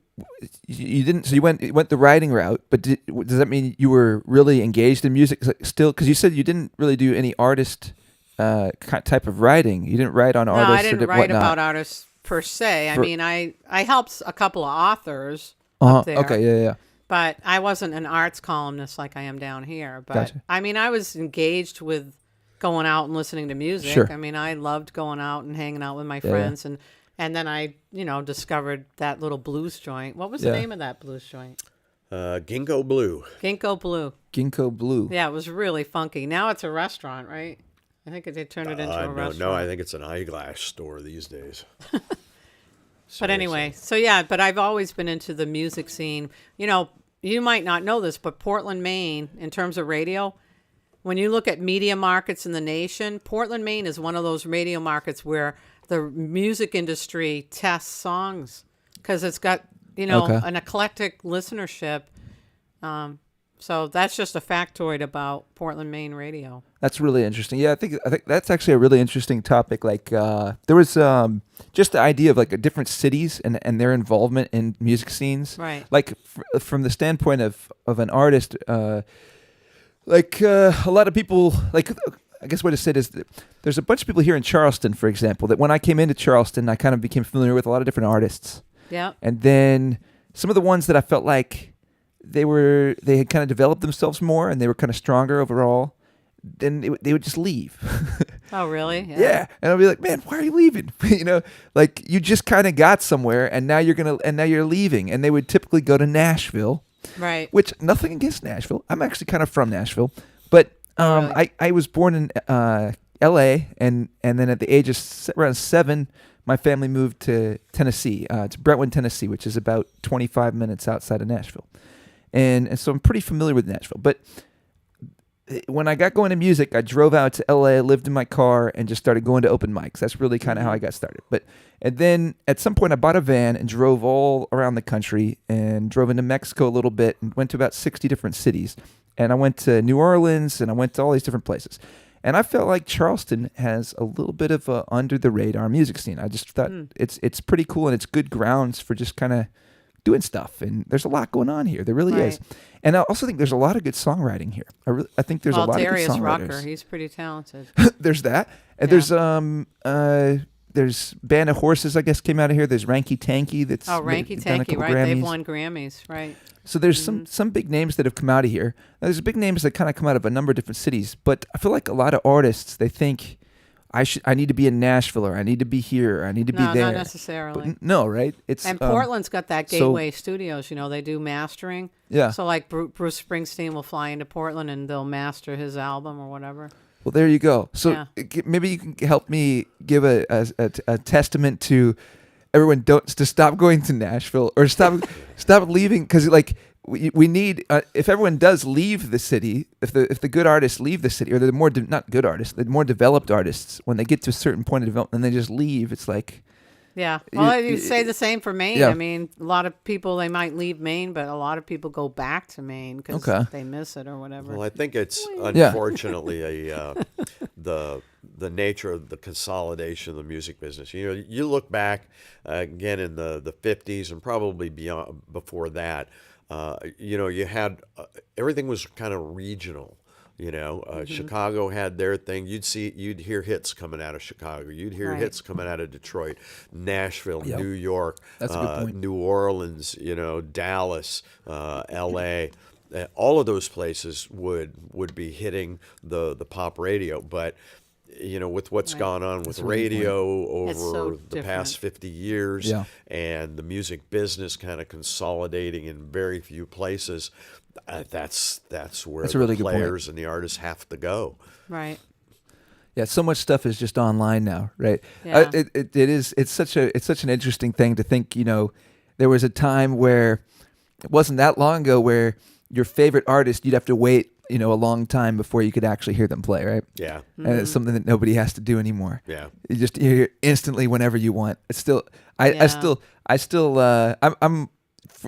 didn't? So you went the writing route, but does that mean you were really engaged in music still? Because you said you didn't really do any artist type of writing. You didn't write on artists. No, I didn't write whatnot. about artists per se. I mean, I helped a couple of authors up there. Okay, yeah. But I wasn't an arts columnist like I am down here. But Gotcha. I mean, I was engaged with going out and listening to music. Sure. I mean, I loved going out and hanging out with my friends, and then I, discovered that little blues joint. What was the name of that blues joint? Ginkgo Blue. Ginkgo Blue. Ginkgo Blue. Yeah, it was really funky. Now it's a restaurant, right? I think they turned it into a restaurant. No, I think it's an eyeglass store these days. But anyway, but I've always been into the music scene. You might not know this, but Portland, Maine, in terms of radio, when you look at media markets in the nation, Portland, Maine is one of those radio markets where the music industry tests songs because it's got, an eclectic listenership. So that's just a factoid about Portland, Maine radio. That's really interesting. Yeah, I think that's actually a really interesting topic. Like there was just the idea of like different cities and their involvement in music scenes. Right. Like from the standpoint of an artist, a lot of people, like I guess what I said is that there's a bunch of people here in Charleston, for example, that when I came into Charleston, I kind of became familiar with a lot of different artists. Yeah. And then some of the ones that I felt like they had kind of developed themselves more and they were kind of stronger overall, then they would just leave. Oh, really? Yeah. And I'll be like, man, why are you leaving? Like you just kind of got somewhere and now you're leaving. And they would typically go to Nashville. Right. Which, nothing against Nashville. I'm actually kind of from Nashville. But Really? I was born in L.A. and then at the age of around 7, my family moved to Tennessee, to Brentwood, Tennessee, which is about 25 minutes outside of Nashville. And so I'm pretty familiar with Nashville. But when I got going to music, I drove out to LA, lived in my car, and just started going to open mics. That's really kind of how I got started. And then at some point, I bought a van and drove all around the country and drove into Mexico a little bit and went to about 60 different cities. And I went to New Orleans and I went to all these different places. And I felt like Charleston has a little bit of a under the radar music scene. I just thought it's pretty cool and it's good grounds for just kind of doing stuff. And there's a lot going on here. There really is. And I also think there's a lot of good songwriting here. I think there's a lot Darius of good songwriters. Rucker, he's pretty talented. There's that. And there's Band of Horses, I guess, came out of here. There's Ranky Tanky. That's Ranky done a Tanky, couple right? Grammys. They've won Grammys, right? So there's some big names that have come out of here. Now, there's big names that kind of come out of a number of different cities. But I feel like a lot of artists, they think I need to be in Nashville or I need to be here or I need to be there. No, not necessarily. But no, right? And Portland's got that Gateway Studios. They do mastering. Yeah. So like Bruce Springsteen will fly into Portland and they'll master his album or whatever. Well, there you go. So maybe you can help me give a testament to everyone to stop going to Nashville or stop leaving, because like we need if everyone does leave the city, if the good artists leave the city, or the more not good artists, the more developed artists, when they get to a certain point of development and they just leave, it's like. Yeah. Well, you say the same for Maine. Yeah. I mean, a lot of people, they might leave Maine, but a lot of people go back to Maine because they miss it or whatever. Well, I think it's unfortunately the nature of the consolidation of the music business. You look back again in the 50s and probably beyond before that. You had everything was kind of regional. Chicago had their thing. You'd hear hits coming out of Chicago. You'd hear hits coming out of Detroit, Nashville, New York, That's a good point. New Orleans, Dallas, L.A. All of those places would be hitting the pop radio. But with what's Right. gone on with That's a really good radio It's over so the different. past 50 years Yeah. and the music business kind of consolidating in very few places, that's where That's a the really good point. players and the artists have to go. Right. Yeah, so much stuff is just online now, right? Yeah. It's such an interesting thing to think. There was a time where it wasn't that long ago where your favorite artist, you'd have to wait, a long time before you could actually hear them play, right? Yeah. And it's something that nobody has to do anymore. Yeah. You just hear it instantly whenever you want. It's still,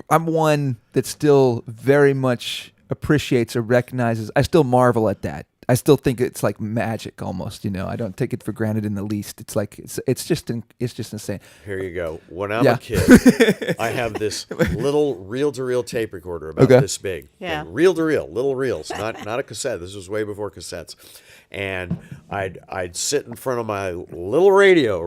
I'm one that still very much appreciates or recognizes. I still marvel at that. I still think it's like magic almost. I don't take it for granted in the least. It's like it's just insane. Here you go. When I'm Yeah. a kid, I have this little reel-to-reel tape recorder about Okay. this big. Yeah. And reel-to-reel, little reels, not a cassette. This was way before cassettes. And I'd sit in front of my little radio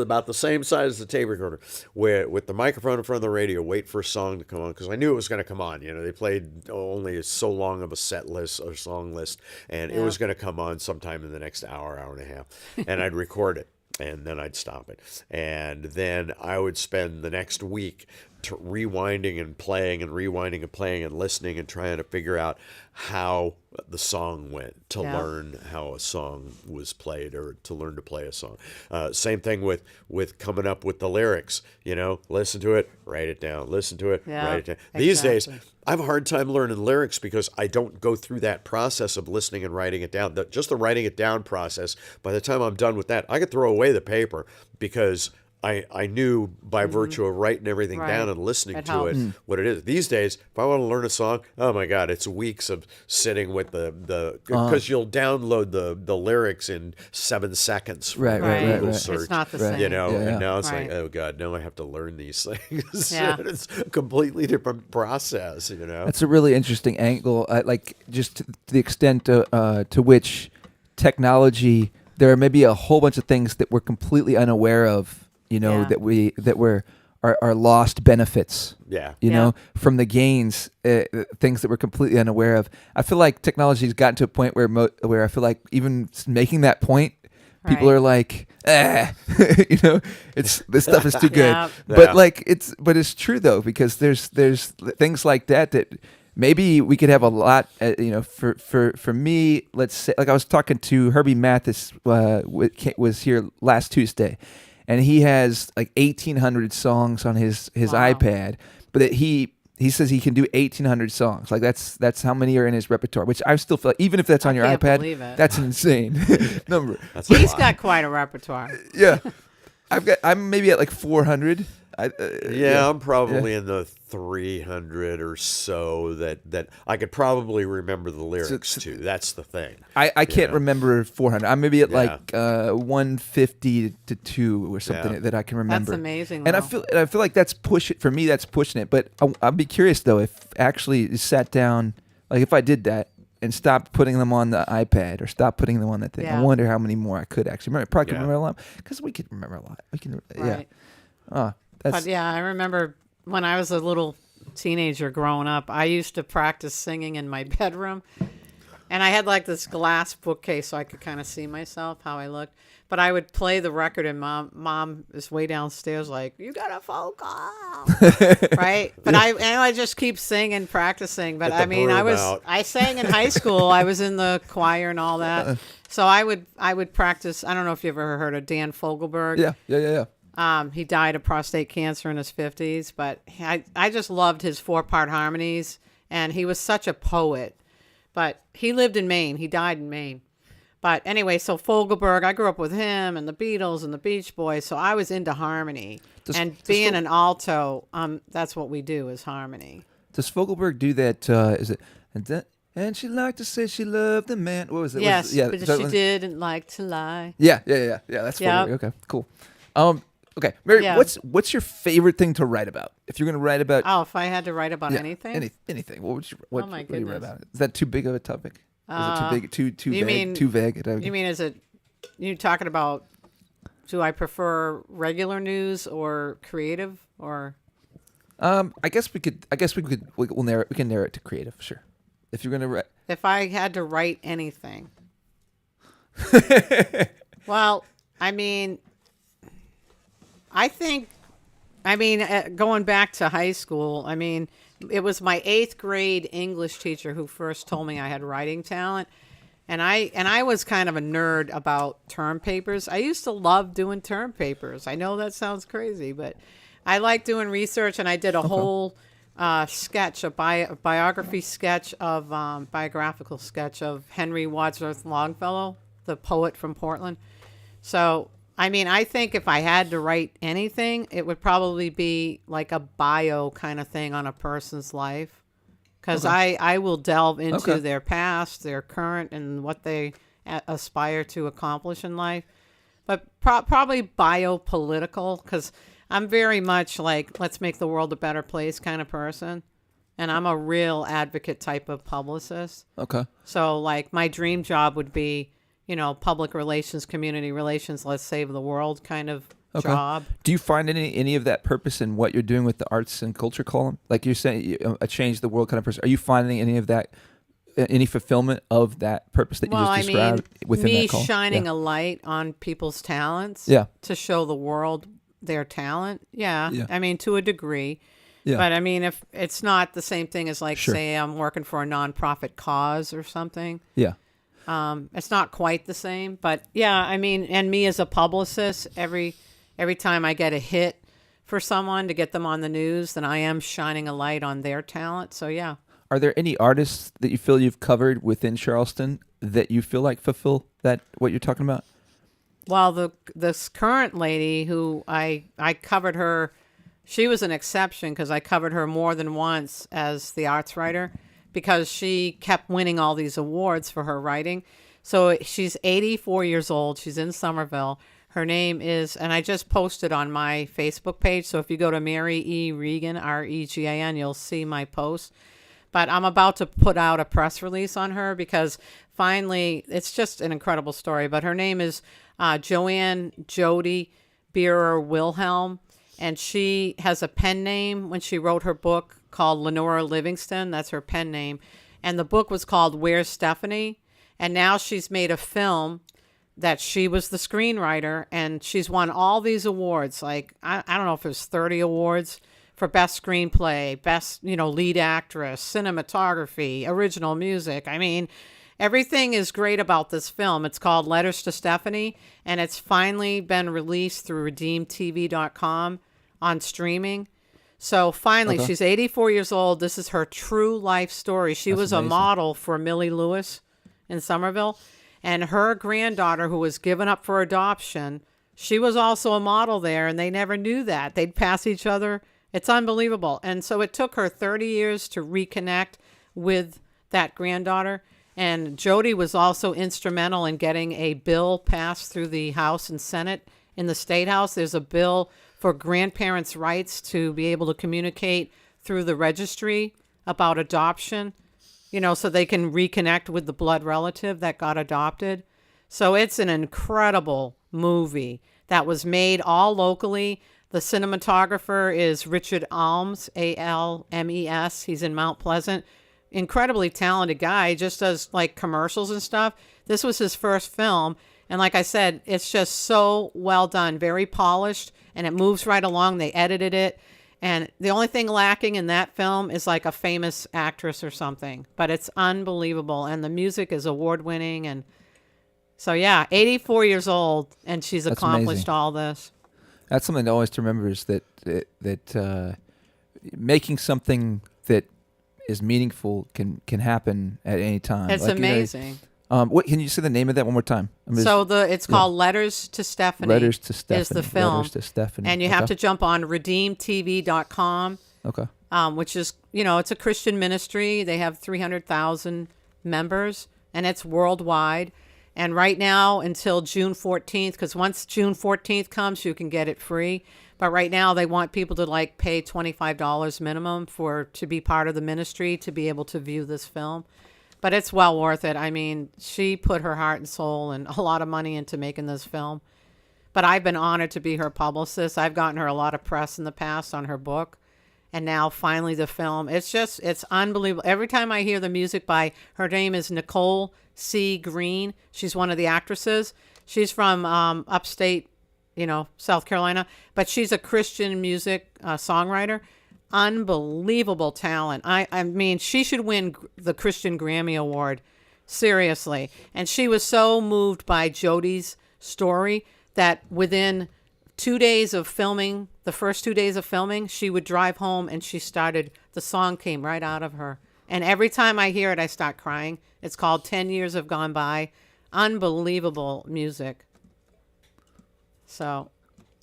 about the same size as the tape recorder, with the microphone in front of the radio, wait for a song to come on because I knew it was going to come on. They played only so long of a set list or song list, and it was going to come on sometime in the next hour and a half, and I'd record it. And then I'd stop it. And then I would spend the next week rewinding and playing and listening and trying to figure out how the song went to learn how a song was played or to learn to play a song. Same thing with coming up with the lyrics. Listen to it, write it down. Listen to it, Yeah, write it down. These days, exactly. I have a hard time learning lyrics because I don't go through that process of listening and writing it down. Just the writing it down process, by the time I'm done with that, I could throw away the paper because I knew by virtue of writing everything Right. down and listening It to it helps. what it is. These days, if I want to learn a song, oh my God, it's weeks of sitting with because you'll download the lyrics in 7 seconds from Right, a right, Google right. search. It's not the Right. same. Yeah, yeah. And now it's Right. like, oh God, now I have to learn these things. Yeah. It's a completely different process, That's a really interesting angle. Like just to the extent to which technology, there are maybe a whole bunch of things that we're completely unaware of. Yeah. That were are lost benefits. Yeah. You Yeah. know, from the gains, things that we're completely unaware of. I feel like technology has gotten to a point where I feel like even making that point, people Right. are like, it's this stuff is too good. Yeah. But Yeah. but it's true though, because there's things like that maybe we could have a lot. For me, let's say, like I was talking to Herbie Mathis, was here last Tuesday, and he has like 1,800 songs on his Wow. iPad, but that he says he can do 1,800 songs. Like that's how many are in his repertoire, which I still feel like, even if that's on your can't iPad, believe it. that's an insane number. That's a He's lot. got quite a repertoire. Yeah, I'm maybe at like 400. I'm probably in the 300 or so that I could probably remember the lyrics to. That's the thing. I can't remember 400. I'm maybe at Yeah. like 150 to 2 or something Yeah. that I can remember. That's amazing. And I though. feel like that's for me. That's pushing it. But I'd be curious though if actually sat down, like if I did that and stopped putting them on the iPad or stopped putting them on that thing. I Yeah. wonder how many more I could actually remember. Probably could Yeah. remember a lot because we could remember a lot. We can, Right. yeah. That's But yeah, I remember when I was a little teenager growing up, I used to practice singing in my bedroom. And I had like this glass bookcase so I could kind of see myself, how I looked. But I would play the record and mom is way downstairs like, you got to focus. Right? But I just keep singing, practicing. But Get the I mean, broom out. I sang in high school. I was in the choir and all that. So I would practice. I don't know if you ever heard of Dan Fogelberg. yeah. He died of prostate cancer in his 50s, but I just loved his 4-part harmonies, and he was such a poet. But he lived in Maine. He died in Maine. But anyway, so Fogelberg, I grew up with him and the Beatles and the Beach Boys, so I was into harmony. Being an alto, that's what we do is harmony. Does Fogelberg do that? Is it? And she liked to say she loved the man. What was it? Yes, yeah, but is that she one? didn't like to lie. Yeah. That's Yep. Fogelberg. Okay, cool. Okay, Mary, Yeah. what's your favorite thing to write about? If you're going to write about Oh, if I had to write about anything? anything, what would you Oh, my what do you write goodness. about? Is that too big of a topic? Is it too big? Too you vague? mean- Too vague? You mean, is it, you talking about, do I prefer regular news or creative or? I guess we could. We'll narrow. We can narrow it to creative. Sure. If you're going to write. If I had to write anything. Well, I mean, going back to high school, I mean, it was my 8th grade English teacher who first told me I had writing talent. And I was kind of a nerd about term papers. I used to love doing term papers. I know that sounds crazy, but I like doing research, and I did a whole sketch, a biography sketch of biographical sketch of Henry Wadsworth Longfellow, the poet from Portland. So, I mean, I think if I had to write anything, it would probably be like a bio kind of thing on a person's life. Because I will delve into their past, their current, and what they aspire to accomplish in life. But probably biopolitical, because I'm very much like, let's make the world a better place kind of person. And I'm a real advocate type of publicist. Okay. So, like, my dream job would be, public relations, community relations, let's save the world kind of job. Do you find any of that purpose in what you're doing with the arts and culture column? Like you're saying, a change the world kind of person. Are you finding any of that, any fulfillment of that purpose that you just described within me that column? Shining a light on people's talents to show the world their talent. Yeah. I mean, to a degree. Yeah. But I mean, if it's not the same thing as like, say I'm working for a nonprofit cause or something. Yeah. It's not quite the same, but yeah, I mean, and me as a publicist, every time I get a hit for someone to get them on the news, then I am shining a light on their talent. So yeah. Are there any artists that you feel you've covered within Charleston that you feel like fulfill that, what you're talking about? Well, this current lady who I covered her, she was an exception because I covered her more than once as the arts writer, because she kept winning all these awards for her writing. So she's 84 years old. She's in Somerville. Her name is, and I just posted on my Facebook page. So if you go to Mary E. Regan, Regan, you'll see my post. But I'm about to put out a press release on her because finally, it's just an incredible story. But her name is Joanne Jody Beerer Wilhelm. And she has a pen name when she wrote her book called Lenora Livingston. That's her pen name. And the book was called Where's Stephanie? And now she's made a film that she was the screenwriter, and she's won all these awards. Like, I don't know if it was 30 awards for best screenplay, best, lead actress, cinematography, original music. I mean, everything is great about this film. It's called Letters to Stephanie, and it's finally been released through redeemtv.com on streaming. So finally, she's 84 years old. This is her true life story. She was amazing. A model for Millie Lewis in Somerville. And her granddaughter, who was given up for adoption, she was also a model there, and they never knew that. They'd pass each other. It's unbelievable. And so it took her 30 years to reconnect with that granddaughter. And Jody was also instrumental in getting a bill passed through the House and Senate. In the State House, there's a bill for grandparents' rights to be able to communicate through the registry about adoption, so they can reconnect with the blood relative that got adopted. So it's an incredible movie that was made all locally. The cinematographer is Richard Almes, Almes. He's in Mount Pleasant. Incredibly talented guy. He just does like commercials and stuff. This was his first film. And like I said, it's just so well done, very polished, and it moves right along. They edited it. And the only thing lacking in that film is like a famous actress or something. But it's unbelievable. And the music is award-winning. And so, yeah, 84 years old, and she's accomplished all this. That's something to always remember, is that making something that is meaningful can happen at any time. It's amazing. What can you say the name of that one more time? It's called Letters to Stephanie. Letters to Stephanie. Is the film. Letters to Stephanie. And you have to jump on redeemtv.com. Okay. Which is, it's a Christian ministry. They have 300,000 members, and it's worldwide. And right now until June 14th, because once June 14th comes, you can get it free. But right now they want people to pay $25 minimum to be part of the ministry to be able to view this film. But it's well worth it. I mean, she put her heart and soul and a lot of money into making this film. But I've been honored to be her publicist. I've gotten her a lot of press in the past on her book. And now finally the film. It's unbelievable. Every time I hear the music by, her name is Nicole C. Green. She's one of the actresses. She's from upstate, South Carolina, but she's a Christian music songwriter. Unbelievable talent. I mean, she should win the Christian Grammy Award. Seriously. And she was so moved by Jodi's story that within 2 days of filming, the first 2 days of filming, she would drive home and the song came right out of her. And every time I hear it, I start crying. It's called 10 Years Have Gone By. Unbelievable music. So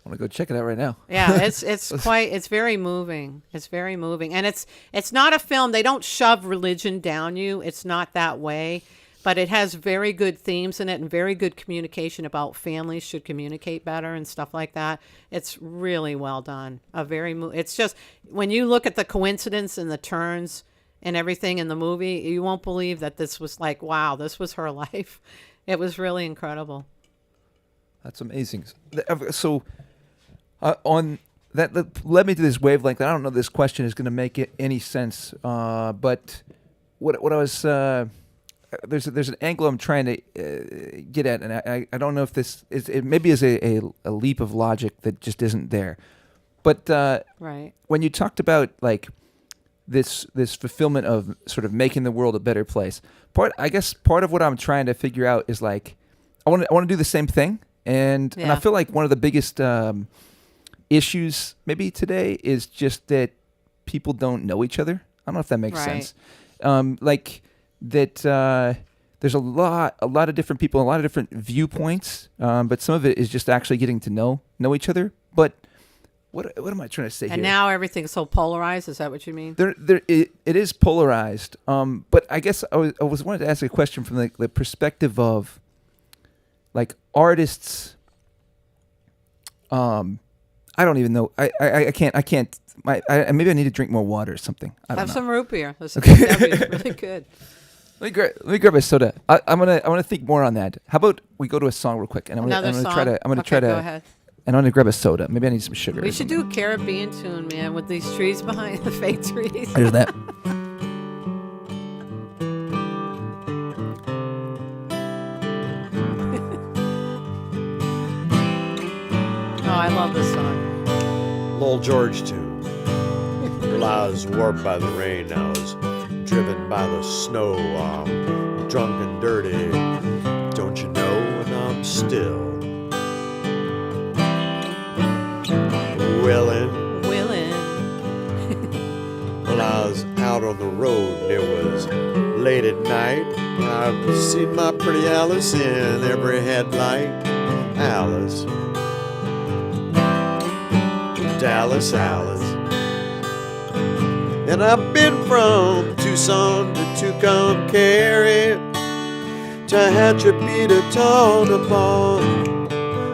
I want to go check it out right now. yeah, it's very moving. It's very moving. And it's not a film. They don't shove religion down you. It's not that way. But it has very good themes in it and very good communication about families should communicate better and stuff like that. It's really well done. It's just, when you look at the coincidence and the turns and everything in the movie, you won't believe that this was like, wow, this was her life. It was really incredible. That's amazing. So on that led me to this wavelength. I don't know if this question is going to make any sense, but what I was there's an angle I'm trying to get at, and I don't know if this maybe is a leap of logic that just isn't there. But right. When you talked about like this fulfillment of sort of making the world a better place, part of what I'm trying to figure out is like I want to do the same thing, and I feel like one of the biggest issues maybe today is just that people don't know each other. I don't know if that makes sense. Like that there's a lot of different people, a lot of different viewpoints, but some of it is just actually getting to know each other. But what am I trying to say here? And now everything's so polarized. Is that what you mean? It is polarized. But I guess I was wanted to ask a question from the perspective of like artists. I don't even know. I can't. Maybe I need to drink more water or something. I don't Have know. some root beer. That'd be really good. Let me grab a soda. I want to think more on that. How about we go to a song real quick, and I'm gonna try to. Go ahead. And I'm gonna grab a soda. Maybe I need some sugar. We should do a Caribbean tune, man, with these trees behind the fake trees. There's that. Oh, I love this song. Lowell George tune. Well, I was warped by the rain. I was driven by the snow. I'm drunk and dirty. Don't you know? And I'm still willing. Well, I was out on the road and it was late at night. I've seen my pretty Alice in every headlight. Alice. Dallas, Alice. And I've been from Tucson to Tucumcari to Hatchabee to Tonopah.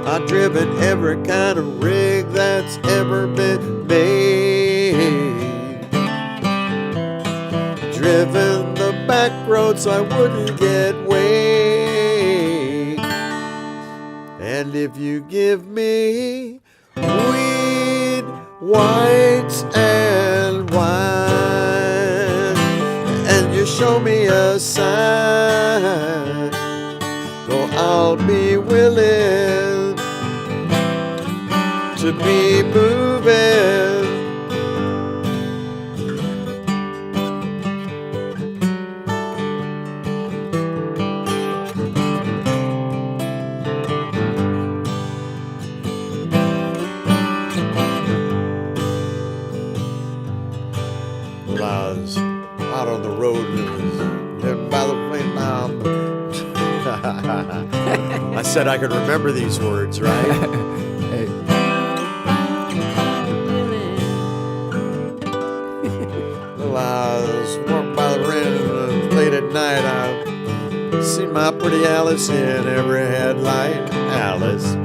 I've driven every kind of rig that's ever been made. Driven the back roads I wouldn't get weighed. And if you give me weed, whites and wine, and you show me a sign, well, I'll be willing to be moving. Well, I was out on the road and it was living by the plane. I said I could remember these words, right? Hey. Well, I was warmed by the rain and late at night. I've seen my pretty Alice in every headlight. Alice.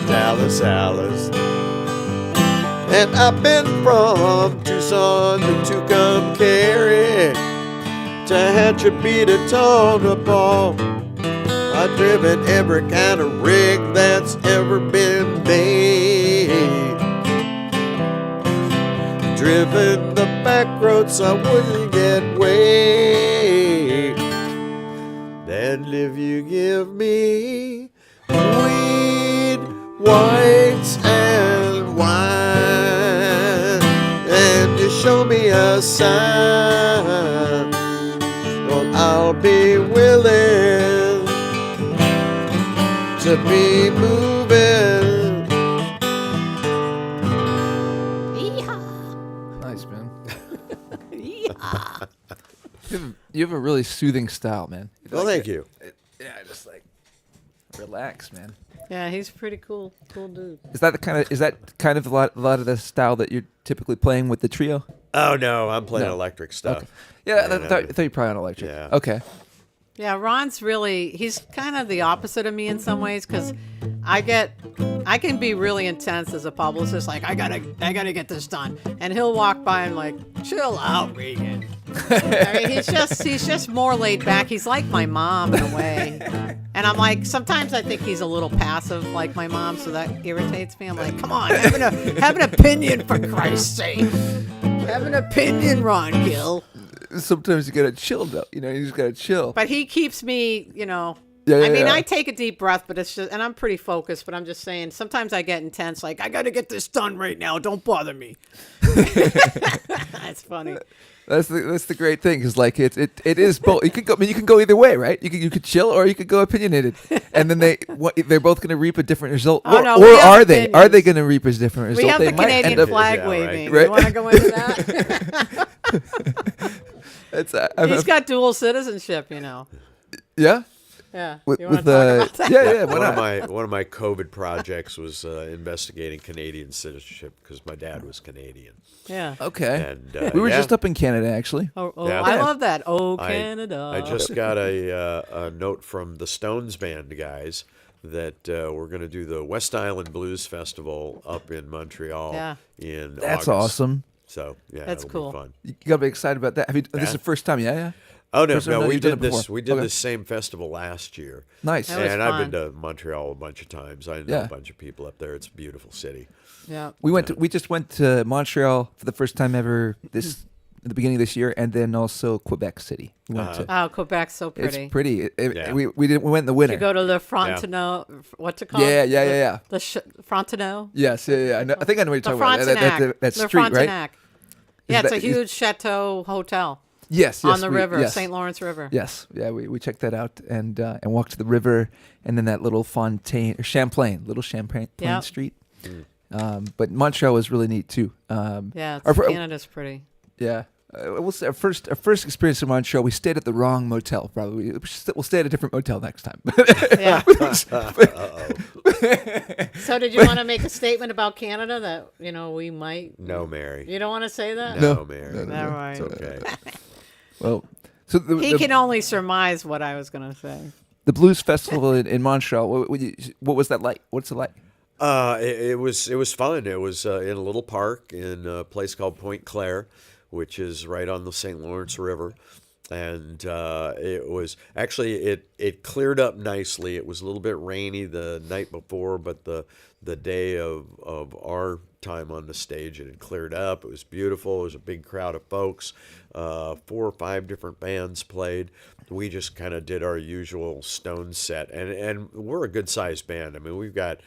Dallas, Alice. And I've been from Tucson to Tucumcari to Hatchabee to Tonopah. I've driven every kind of rig that's ever been made. Driven the back roads I wouldn't get weighed. And if you give me weed, whites, and wine, and you show me a sign, well, I'll be willing to be moving. Nice, man. You have a really soothing style, man. Well, thank you. Yeah, just like relax, man. Yeah, he's pretty cool dude. Is that kind of a lot of the style that you're typically playing with the trio? Oh, no, I'm playing No. electric stuff. Okay. Yeah, And, I thought you were probably on electric. Yeah. Okay. Yeah, Ron's he's kind of the opposite of me in some ways because I can be really intense as a publicist. Like, I gotta get this done. And he'll walk by and like, chill out, Regan. I mean, he's just more laid back. He's like my mom in a way. And I'm like, sometimes I think he's a little passive like my mom, so that irritates me. I'm like, come on, have an opinion for Christ's sake. Have an opinion, Ron Gill. Sometimes you gotta chill though. You just gotta chill. But he keeps me, Yeah, I mean, yeah. I take a deep breath, but it's just, and I'm pretty focused, but I'm just saying, sometimes I get intense, like, I got to get this done right now. Don't bother me. That's funny. That's the great thing, because like it is both. You can go either way, right? You could chill or you could go opinionated, and then they're both going to reap a different result. Oh, or no, or we have are they? opinions. Are they going to reap a different result? We have They the might end Canadian up- flag Yeah, waving. right. You want to go into that? It's, He's got dual citizenship, yeah. Yeah. With, You want with to talk about that? yeah. Why not? One of my COVID projects was investigating Canadian citizenship because my dad was Canadian. Yeah. Okay. And We were yeah. just up in Canada, actually. Oh, Yeah. I love that. Oh, I- Canada. I just got a note from the Stones Band guys that we're going to do the West Island Blues Festival up in Montreal Yeah. in That's August. awesome. So yeah, That's it'll cool. be fun. You gotta be excited about that. This is Yeah. the first time, yeah. Oh no, First time? no, No, we you've done did it this. before. We did Okay. this same festival last year. Nice. That was And I've fun. been to Montreal a bunch of times. I know Yeah. a bunch of people up there. It's a beautiful city. Yeah. We just went to Montreal for the first time ever at the beginning of this year, and then also Quebec City. We went to. Oh, Quebec's so pretty. It's pretty. Yeah. We went in the winter. You go to Le Frontenac. What's it called? Yeah. The Frontenac. Yes, yeah. I think I know what The you're talking about. Frontenac. That Le street, right? Frontenac. Yeah, it's that- a huge chateau hotel Yes, on the we- river, yes. St. Lawrence River. Yes, yeah. We checked that out and walked to the river, and then that little little Champlain Yep. street. But Montreal was really neat too. Yeah, Our fir- Canada's pretty. Yeah. We'll say our first experience in Montreal, we stayed at the wrong motel. Probably we'll stay at a different motel next time. Yeah. Uh-oh. So did you want to make a statement about Canada that, we might... No, Mary. You don't want to say that? No, Mary. no, All right. It's okay. Well, so He can only surmise what I was going to say. the blues festival in Montreal. What was that like? What's it like? It was fun. It was in a little park in a place called Pointe Claire, which is right on the St. Lawrence River. And it was actually it cleared up nicely. It was a little bit rainy the night before, but the day of our time on the stage, it had cleared up. It was beautiful. It was a big crowd of folks. 4 or 5 different bands played. We just kind of did our usual Stone set, and we're a good sized band. I mean, we've got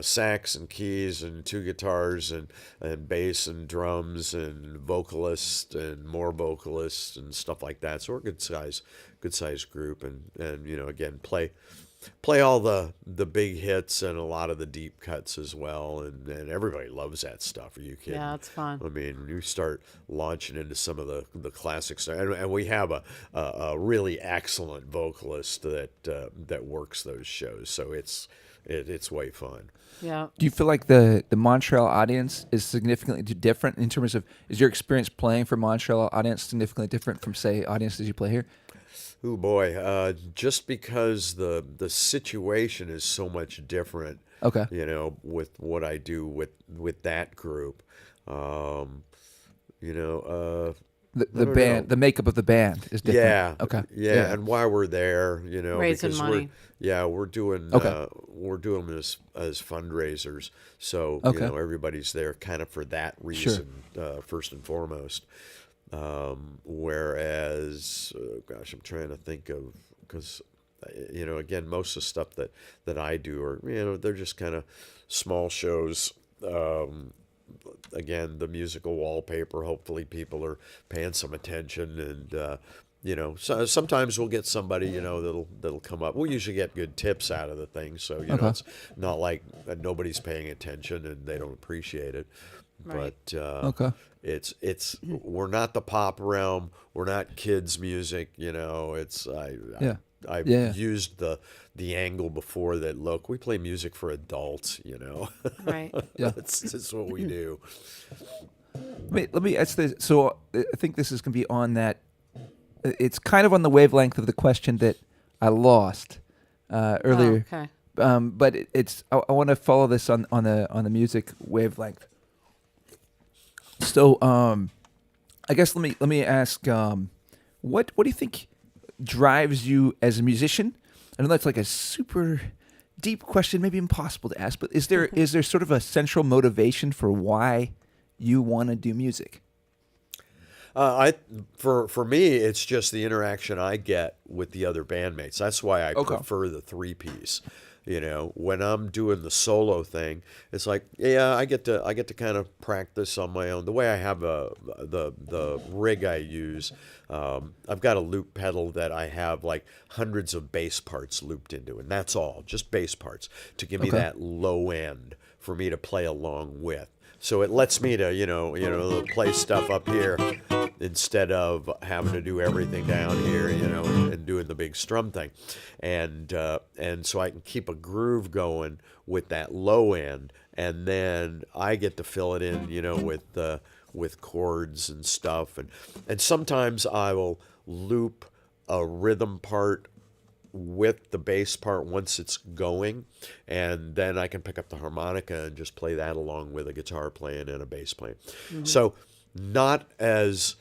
sax and keys and 2 guitars and bass and drums and vocalists and more vocalists and stuff like that. So we're a good size group, and again play all the big hits and a lot of the deep cuts as well, and everybody loves that stuff. Are you kidding? Yeah, it's fun. I mean, you start launching into some of the classics, and we have a really excellent vocalist that works those shows. So it's way fun. Yeah. Do you feel like the Montreal audience is significantly different in terms of, is your experience playing for Montreal audience significantly different from, say, audiences you play here? Oh boy, just because the situation is so much different. Okay. With what I do with that group, The I don't band, know. the makeup of the band is different. Yeah. Okay. Yeah, and while we're there, Raising because money. we're doing Okay. we're doing this as fundraisers. So Okay. everybody's there kind of for that reason, first and foremost. Whereas, gosh, I'm trying to think of because again, most of the stuff that I do are, they're just kind of small shows. Again, the musical wallpaper. Hopefully, people are paying some attention, and so sometimes we'll get somebody that'll come up. We usually get good tips out of the thing, so Okay. it's not like nobody's paying attention and they don't appreciate it. Right. But Okay. it's we're not the pop realm. We're not kids music. Yeah. I've Yeah. used the angle before that. Look, we play music for adults. Right. Yeah. That's what we do. Let me ask this. So I think this is going to be on that. It's kind of on the wavelength of the question that I lost earlier. Oh, okay. But I want to follow this on the music wavelength. So I guess let me ask, what do you think drives you as a musician? I know that's like a super deep question, maybe impossible to ask, but is there sort of a central motivation for why you want to do music? For me, it's just the interaction I get with the other bandmates. That's why I Okay. prefer the 3-piece. When I'm doing the solo thing, it's like, yeah, I get to kind of practice on my own. The way I have the rig I use, I've got a loop pedal that I have like hundreds of bass parts looped into, and that's all, just bass parts to give me Okay. that low end for me to play along with. So it lets me to play stuff up here instead of having to do everything down here, and doing the big strum thing, and so I can keep a groove going with that low end, and then I get to fill it in, with chords and stuff, and sometimes I will loop a rhythm part with the bass part once it's going, and then I can pick up the harmonica and just play that along with a guitar playing and a bass playing. So not as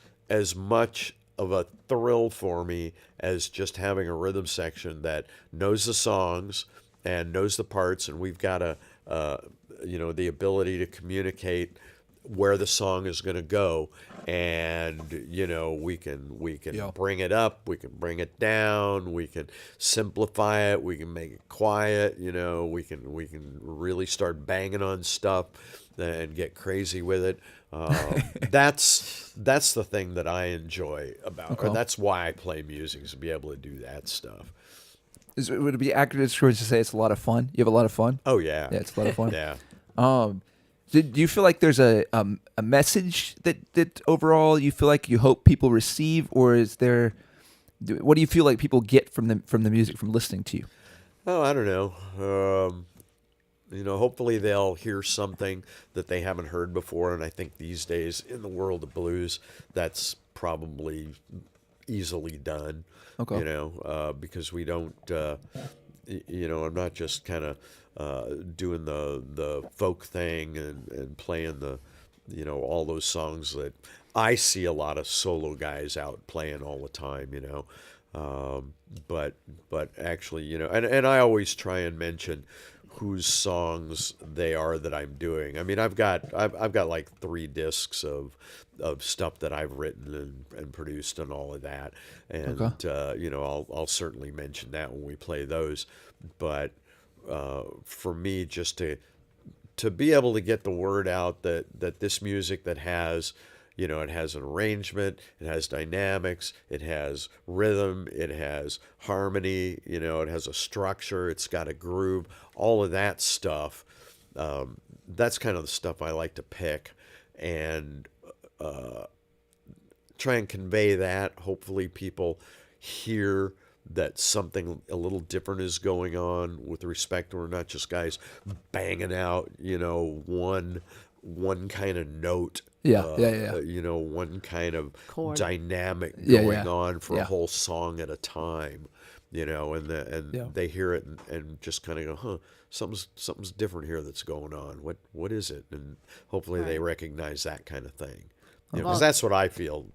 much of a thrill for me as just having a rhythm section that knows the songs and knows the parts, and we've got the ability to communicate where the song is going to go, and we can Yeah. bring it up, we can bring it down, we can simplify it, we can make it quiet, we can really start banging on stuff and get crazy with it. That's the thing that I enjoy about, Okay. or that's why I play music, is to be able to do that stuff. Would it be accurate to say it's a lot of fun? You have a lot of fun? Oh yeah, Yeah, it's a lot of fun. yeah. Do you feel like there's a message that overall you feel like you hope people receive, or is there? What do you feel like people get from the music from listening to you? Oh, I don't know. Hopefully they'll hear something that they haven't heard before, and I think these days in the world of blues, that's probably easily done. Okay. Because we don't. I'm not just kind of doing the folk thing and playing all those songs that I see a lot of solo guys out playing all the time. But actually, and I always try and mention whose songs they are that I'm doing. I mean, I've got like 3 discs of stuff that I've written and produced and all of that, and Okay. I'll certainly mention that when we play those. But for me, just to be able to get the word out that this music that has, it has an arrangement, it has dynamics, it has rhythm, it has harmony, it has a structure, it's got a groove, all of that stuff. That's kind of the stuff I like to pick and try and convey that. Hopefully people hear that something a little different is going on with respect to, we're not just guys banging out, one kind of note. Yeah. One kind of Chord. dynamic Yeah, going yeah. on for a Yeah. whole song at a time, and Yeah. they hear it and just kind of go, huh, something's different here that's going on. What is it? And hopefully they Right. recognize that kind of thing. Well- Because that's what I feel.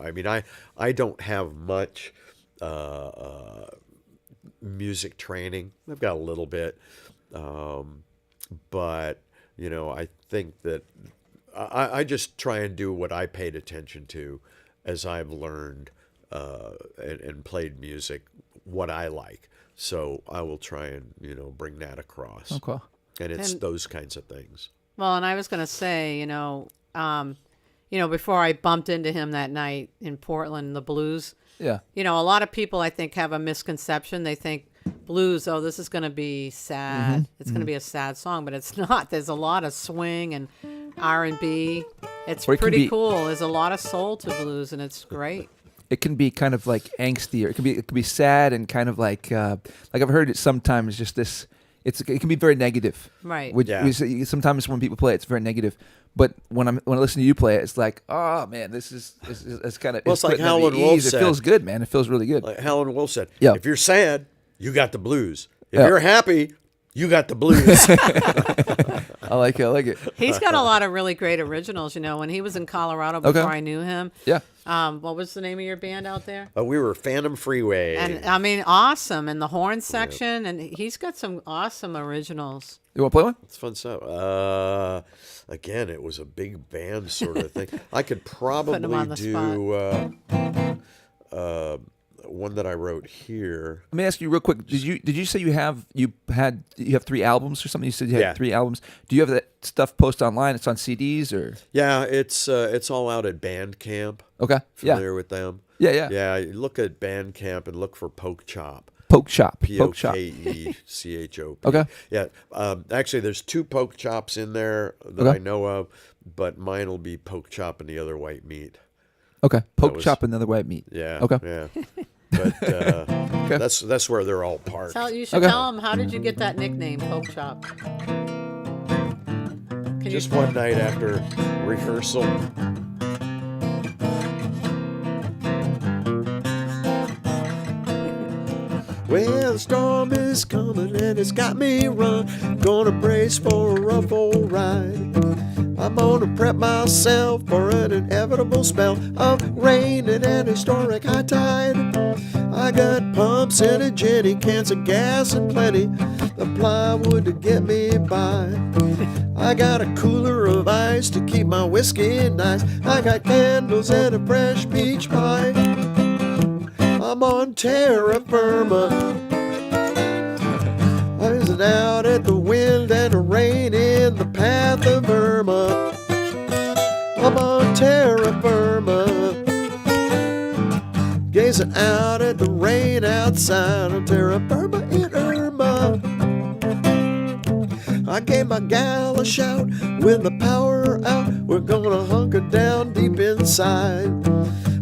I mean, I don't have much music training. I've got a little bit, but I think that I just try and do what I paid attention to as I've learned and played music what I like. So I will try and bring that across. Okay. And it's those kinds of things. Well, and I was going to say, before I bumped into him that night in Portland, the blues. Yeah. A lot of people, I think, have a misconception. They think blues, this is going to be sad. It's going to be a sad song, but it's not. There's a lot of swing and R&B. It's pretty cool. There's a lot of soul to blues, and it's great. It can be kind of like angsty, or it can be sad and kind of like I've heard it sometimes. Just this, it can be very negative. Right. Sometimes when people play, it's very negative. But when I listen to you play it, it's like, oh man, this is kind of. Well, it's like Howlin' Wolf said. It feels good, man. It feels really good. Like Howlin' Wolf said, Yeah. If you're sad, you got the blues. If Yeah. you're happy, you got the blues. I like it. He's got a lot of really great originals. When he was in Colorado before I knew him. Yeah. What was the name of your band out there? We were Phantom Freeway. And I mean, awesome. And the horn section, and he's got some awesome originals. You want to play one? It's fun stuff. Again, it was a big band sort of thing. I could probably him on the do one that I wrote here. Let me ask you real quick. Did you say you have 3 albums or something? You said you had 3 albums. Do you have that stuff posted online? It's on CDs or? Yeah, it's all out at Bandcamp. Okay. Familiar with them? Yeah. Yeah, you look at Bandcamp and look for Poke Chop. Poke Shop. Pokechop. Okay. Yeah. Actually, there's 2 Poke Chops in there that I know of, but mine will be Poke Chop and the other white meat. Okay. Poke Chop and the other white meat. Yeah. Okay. Yeah. But that's where they're all parked. You should tell him, how did you get that nickname, Poke Chop? Just one night after rehearsal. Well, the storm is coming and it's got me run. Gonna brace for a rough old ride. I'm gonna prep myself for an inevitable spell of rain and an historic high tide. I got pumps and a jenny, cans of gas and plenty of plywood to get me by. I got a cooler of ice to keep my whiskey nice. I got candles and a fresh peach pie. I'm on terra firma. I was out at the wind and the rain in the path of Irma. I'm on terra firma, gazing out at the rain outside on terra firma in Irma. I gave my gal a shout with the power out. We're gonna hunker down deep inside.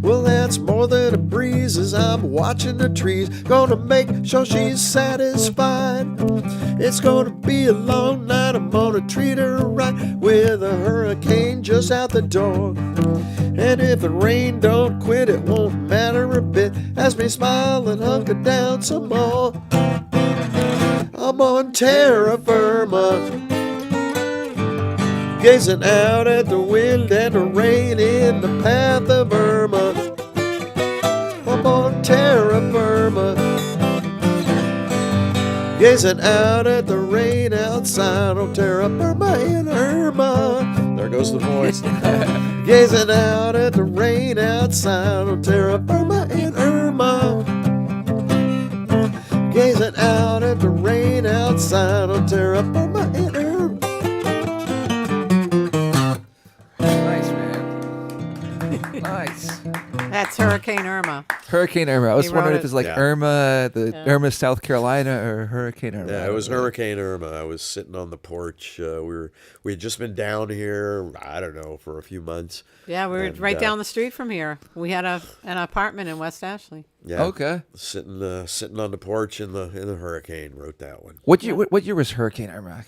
Well, that's more than a breeze as I'm watching the trees. Gonna make sure she's satisfied. It's gonna be a long night. I'm gonna treat her right with a hurricane just out the door. And if the rain don't quit, it won't matter a bit as me smile and hunker down some more. I'm on terra firma, gazing out at the wind and the rain in the path of Irma. I'm on terra firma, gazing out at the rain outside on terra firma in Irma. There goes the voice. Gazing out at the rain outside on terra firma in Irma. Gazing out at the rain outside on terra firma in Irma. Nice, man. Nice. That's Hurricane Irma. Hurricane Irma. I was He wondering wrote if it's it. like Yeah. Irma, Irma, South Carolina, or Hurricane Irma. Yeah, it was Hurricane Irma. I was sitting on the porch. We had just been down here, I don't know, for a few months. Yeah, we were And, right down the street from here. We had an apartment in West Ashley. Yeah, Okay. sitting on the porch in the hurricane. Wrote that one. What year was Hurricane Irma?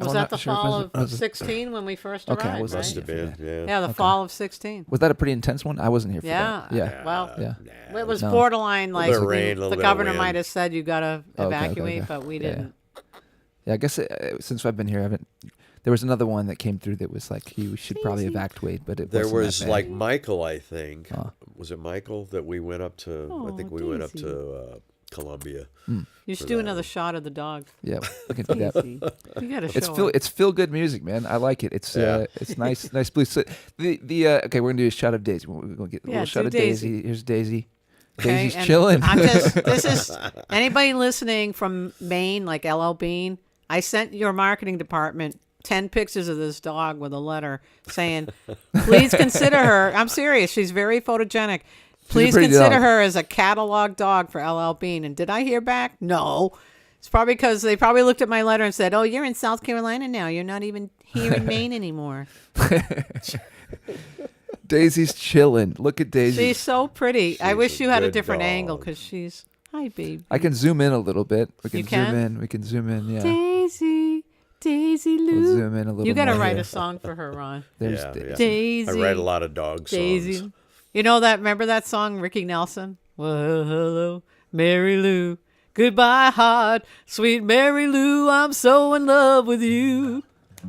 Was that the fall of 16 when we first Okay, I arrived, wasn't Must right? have been. Yeah. Yeah, the fall of 16. Was that a pretty intense one? I wasn't here for Yeah. that. Yeah. Well, Yeah. it was No. borderline. Like bit of rain, a little the bit of governor wind. might have said you got to Okay, evacuate, okay. but we Yeah. didn't. Yeah, I guess since I've been here, I haven't. There was another one that came through that was like you should probably evacuate, but it There wasn't was that bad. like Michael, I think. Oh. Was it Michael that we went up to? I think we went up Daisy. to Columbia. You should for do that another one. shot of the dog. Yeah, looking for that. Easy. You got to show It's feel good music, man. I like it. It's Yeah. it's nice blues. So okay, we're gonna do a shot of Daisy. We're gonna get a Yeah, little shot do of Daisy. Daisy. Here's Daisy. Okay, Daisy's and chilling. this is anybody listening from Maine, like LL Bean. I sent your marketing department 10 pictures of this dog with a letter saying, please consider her. I'm serious. She's very photogenic. Please pretty consider dog. her as a catalog dog for LL Bean. And did I hear back? No. It's probably because they probably looked at my letter and said, oh, you're in South Carolina now. You're not even here in Maine anymore. Daisy's chilling. Look at Daisy. She's so pretty. I She's wish a you had a good different dog. angle because she's, hi, baby. I can zoom in a little bit. We can You zoom can? in. We can zoom in. Yeah. Daisy, Daisy Lou. We'll zoom in a little. You got to more write here. a song for her, Ron. There's Yeah, Daisy. yeah. Daisy. I write a lot of dog songs. Daisy. You know that? Remember that song, Ricky Nelson? Well, hello, Mary Lou. Goodbye, heart. Sweet Mary Lou, I'm so in love with you.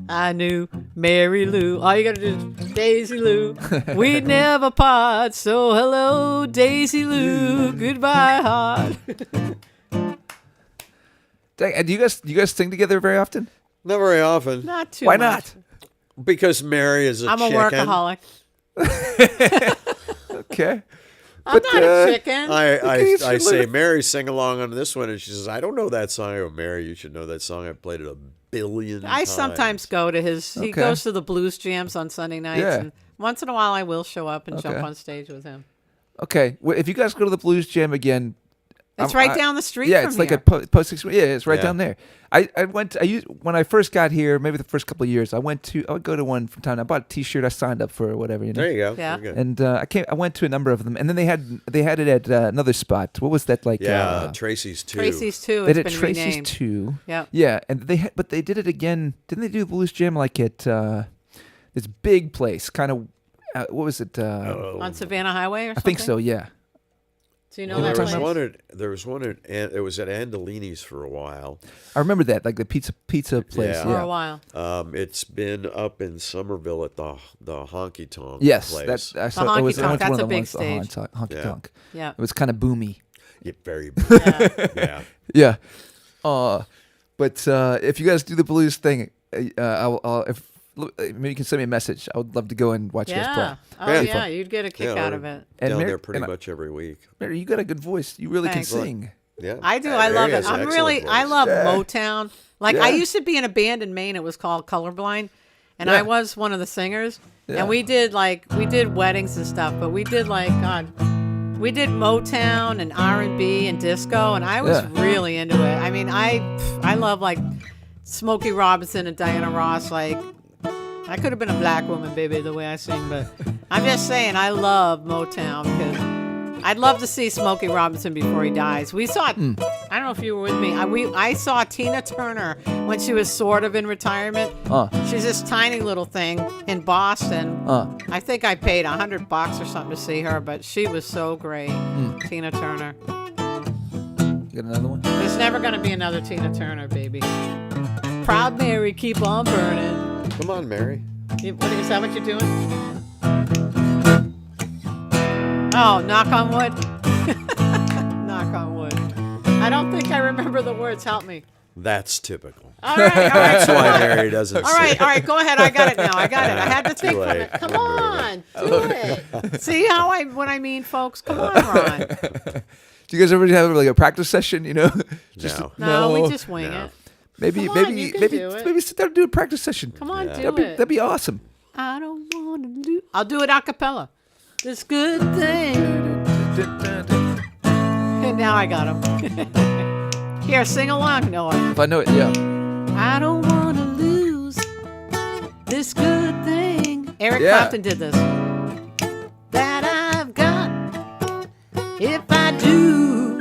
I knew Mary Lou. All you got to do is Daisy Lou. We'd never part. So hello, Daisy Lou. Goodbye, heart. Dang, and do you guys sing together very often? Not very often. Not too Why much. not? Because Mary is a I'm a chicken. workaholic. Okay. I'm But, not a chicken. I say, Mary, sing along on this one. And she says, I don't know that song. I go, Mary, you should know that song. I've played it a billion I times. sometimes go to his. He Okay. goes to the blues jams on Sunday nights, Yeah. and once in a while I will show up and jump Okay. on stage with him. Okay. Well, if you guys go to the Blues Jam again, It's I'm- right down the street. yeah, from it's like here. a post. Yeah, it's right Yeah. down there. I went. I used when I first got here. Maybe the first couple of years, I would go to one from time. I bought a T-shirt. I signed up for or whatever. You know. There you go. Yeah. Very good. And I went to a number of them, and then they had it at another spot. What was that like? Yeah, Tracy's too. Tracy's too. they It's did been Tracy's renamed. too. Yeah. Yeah, and but they did it again. Didn't they do the Blues Jam like at this big place? Kind of. What was it? On Savannah Highway or I something. think so. Yeah. Do you know Well, that there was place? there was one at it was at Andolini's for a while. I remember that, like the pizza place. Yeah. For Yeah. a while. It's been up in Somerville at the honky tonk Yes, place. that's I The saw. I honky was, I tonk, went to one that's of a the big ones, the stage. honky Yeah. tonk. Yeah. It was kind of boomy. Yeah, very Yeah. yeah. Yeah. But if you guys do the blues thing, I'll if maybe you can send me a message. I would love to go and watch you guys play. Yeah. Oh Yeah. yeah, you'd get a kick Yeah, out of it. And Down Mary- there pretty and much every week. Mary, you got a good voice. You really Thanks. can sing. Yeah, I do. Yeah, I Mary love has it. an I'm excellent really. I voice. love Yeah. Motown. Like I Yeah. used to be in a band in Maine. It was called Colorblind, and Yeah. I was one of the singers. Yeah. And we did weddings and stuff. But we did we did Motown and R&B and disco, and I was Yeah. really into it. I mean, I love like Smokey Robinson and Diana Ross. Like I could have been a black woman, baby, the way I sing. But I'm just saying, I love Motown because I'd love to see Smokey Robinson before he dies. We saw, I don't know if you were with me. I saw Tina Turner when she was sort of in retirement. She's this tiny little thing in Boston. I think I paid $100 or something to see her, but she was so great. Tina Turner. You got another one? There's never going to be another Tina Turner, baby. Proud Mary, keep on burning. Come on, Mary. Is that what you're doing? Oh, knock on wood. Knock on wood. I don't think I remember the words. Help me. That's typical. All right, all right. That's why Mary doesn't All sing. right, all right, go ahead. I got it now. I got it. I had to think Too from late. it. Come We're on, do it. See how what I mean, folks? Come on, Ron. Do you guys ever have like a practice session? You know, No. No, we just wing No. it. maybe Come on, maybe you can maybe do it. maybe sit down and do a practice session. Come on, Yeah. do That'd be it. that'd be awesome. I don't want to do. I'll do it a cappella. This good thing. And now I got him. Here, sing along, Noah. If I know it, yeah. I don't want to lose this good thing. Eric Yeah. Clapton did this. That I've got. If I do,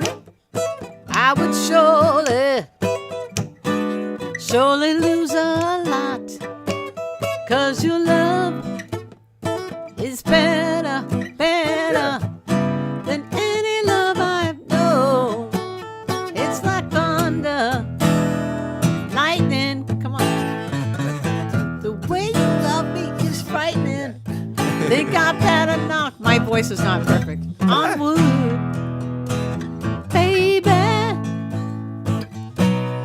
I would surely lose a lot. 'Cause your love is better than any love I've known. It's like thunder, lightning. Come on. The way you love me is frightening. Think I better knock. My voice is not perfect. On wood, baby.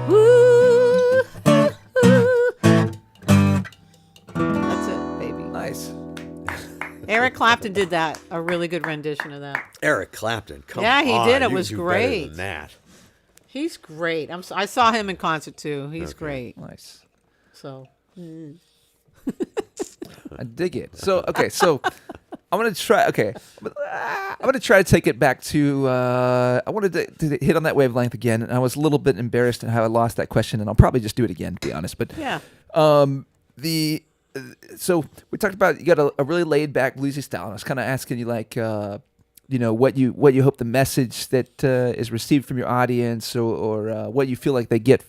Woo. That's it, baby. Nice. Eric Eric Clapton did a really good rendition of that. Eric Clapton, come on. Yeah, he did. It You was do better great. than that. He's great. I saw him in concert too. He's Okay. great. Nice. So I dig it. So I'm gonna try. Okay, I'm gonna try to take it back to. I wanted to hit on that wavelength again, and I was a little bit embarrassed at how I lost that question, and I'll probably just do it again, to be honest. But yeah, so we talked about you got a really laid back bluesy style, and I was kind of asking you like. What you hope the message that is received from your audience, or what you feel like they get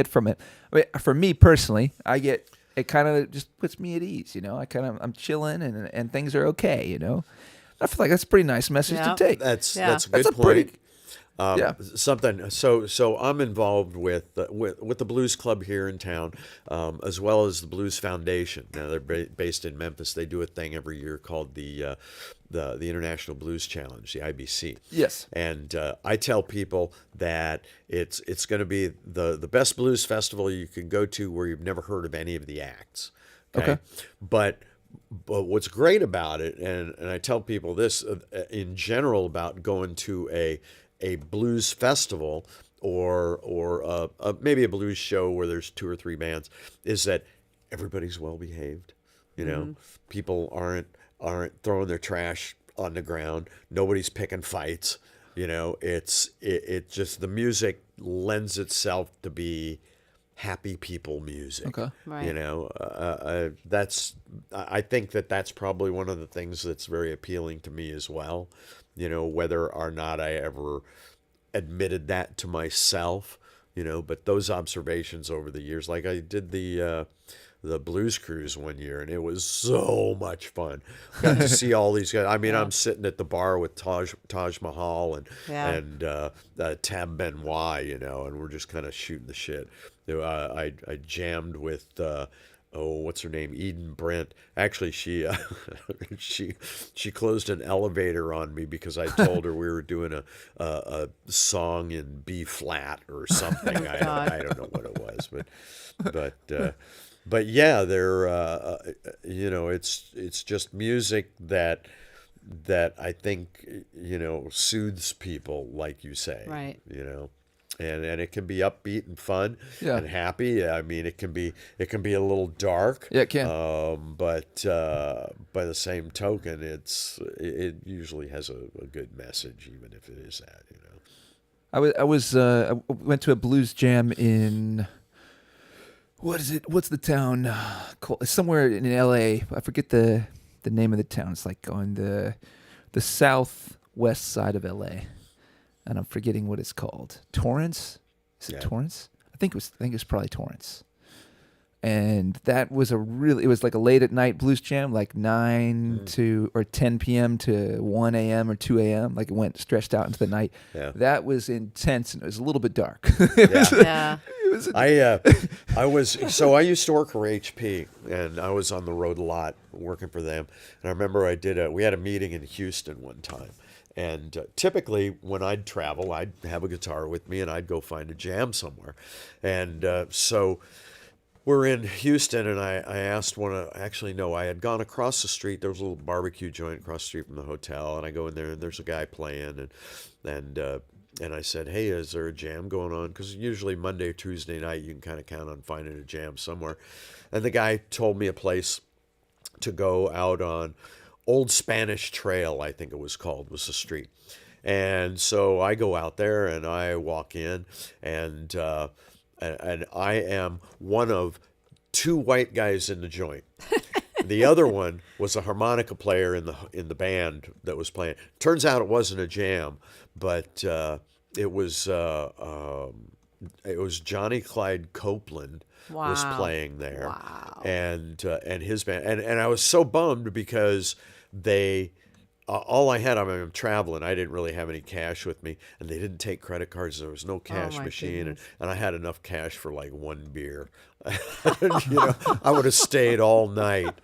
from it. I mean, for me personally, it kind of just puts me at ease. I'm chilling and things are okay. I feel like that's a pretty nice message Yeah. to take. That's Yeah. a good That's a point. pretty- Yeah. Something. So I'm involved with the Blues Club here in town, as well as the Blues Foundation. Now they're based in Memphis. They do a thing every year called the International Blues Challenge, the IBC. Yes. And I tell people that it's going to be the best blues festival you can go to where you've never heard of any of the acts. Okay. But what's great about it, and I tell people this in general about going to a blues festival or maybe a blues show where there's 2 or 3 bands, is that everybody's well behaved. People aren't throwing their trash on the ground. Nobody's picking fights. It just the music lends itself to be happy people music. Okay. Right. I think that's probably one of the things that's very appealing to me as well. Whether or not I ever admitted that to myself, but those observations over the years, like I did the Blues Cruise one year, and it was so much fun. Got to see all these guys. I mean, I'm sitting at the bar with Taj Mahal and Tab Benoit, and we're just kind of shooting the shit. I jammed with what's her name? Eden Brent. Actually, she she closed an elevator on me because I told her we were doing a song in B flat or something. I don't know what it was, but yeah, they're it's just music that I think soothes people, like you say, Right. And it can be upbeat and fun Yeah. and happy. I mean, it can be a little dark. Yeah, it can. But by the same token, it usually has a good message, even if it is that. I went to a blues jam in what is it? What's the town called? It's somewhere in LA. I forget the name of the town. It's like on the southwest side of LA. And I'm forgetting what it's called. Torrance? Is it Torrance? I think it was probably Torrance. And that was it was like a late at night blues jam, like 9 to or 10 p.m. to 1 a.m. or 2 a.m. Like it stretched out into the night. Yeah. That was intense, and it was a little bit dark. Yeah. I used to work for HP, and I was on the road a lot working for them. And I remember we had a meeting in Houston one time. And typically, when I'd travel, I'd have a guitar with me, and I'd go find a jam somewhere. And so we're in Houston, and I asked I had gone across the street. There was a little barbecue joint across the street from the hotel, and I go in there, and there's a guy playing, and I said, hey, is there a jam going on? Because usually Monday or Tuesday night, you can kind of count on finding a jam somewhere. And the guy told me a place to go out on Old Spanish Trail, I think it was called, was the street. And so I go out there and I walk in, and I am one of 2 white guys in the joint. The other one was a harmonica player in the band that was playing. Turns out it wasn't a jam, but it was Johnny Clyde Copeland was Wow. playing there. Wow. And his band, and I was so bummed because they all I had, I'm traveling. I didn't really have any cash with me, and they didn't take credit cards. There was no cash my machine, goodness. and I had enough cash for like 1 beer. I would have stayed all night,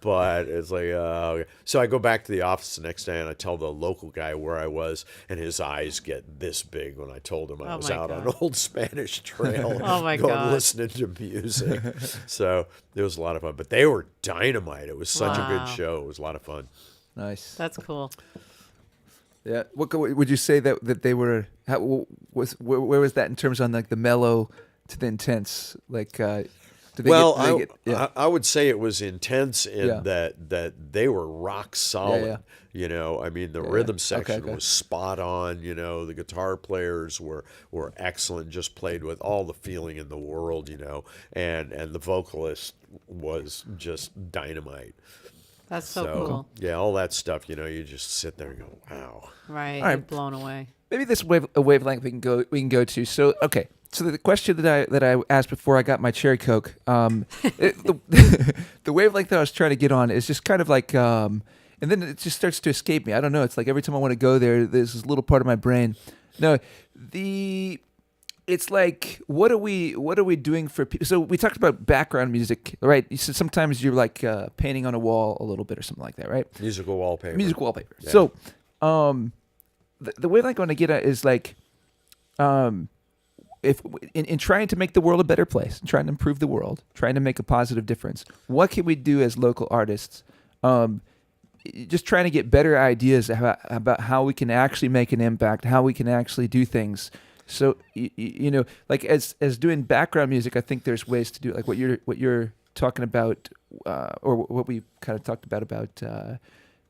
but it's like, okay. So I go back to the office the next day, and I tell the local guy where I was, and his eyes get this big when I told him I was my out God. on Old Spanish Trail, Oh, my going God. listening to music. So it was a lot of fun, but they were dynamite. It was such a good Wow. show. It was a lot of fun. Nice. That's cool. Yeah. Would you say that they were? Where was that in terms on like the mellow to the intense? Like, did they Well, I would say it was intense in Yeah. that they were rock solid. yeah. You know, I mean, the Yeah, rhythm yeah. section Okay. was spot on. You know, the guitar players were excellent, just played with all the feeling in the world. You know, and the vocalist was just dynamite. That's so So cool. yeah, all that stuff. You know, you just sit there and go, wow. Right. All right. You're blown away. Maybe this a wavelength we can go to. So okay. So the question that I asked before I got my cherry coke, the wavelength that I was trying to get on is just kind of like, and then it just starts to escape me. I don't know. It's like every time I want to go there, there's this little part of my brain. No, it's like what are we doing for people? So we talked about background music, right? You said sometimes you're like painting on a wall a little bit or something like that, right? Musical wallpaper. Musical wallpaper. Yeah. So, the wavelength I want to get at is like, if in trying to make the world a better place, trying to improve the world, trying to make a positive difference, what can we do as local artists? Just trying to get better ideas about how we can actually make an impact, how we can actually do things. So you know, like as doing background music, I think there's ways to do it, like what you're talking about, or what we kind of talked about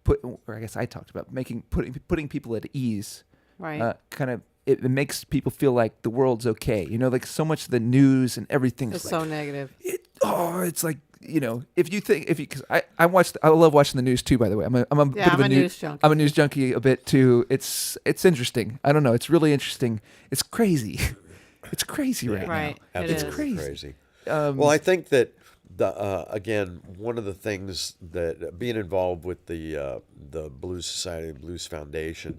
or I guess I talked about putting people at ease. Right. Kind of it makes people feel like the world's okay. You know, like so much of the news and everything It's is so like, negative. it's like, you know, because I love watching the news too, by the way. I'm a bit of I'm a news junkie. I'm a news junkie a bit too. It's interesting. I don't know. It's really interesting. It's crazy. It's crazy right Right. now. It It's is. crazy. Well, I think that again, one of the things that being involved with the Blues Society, Blues Foundation,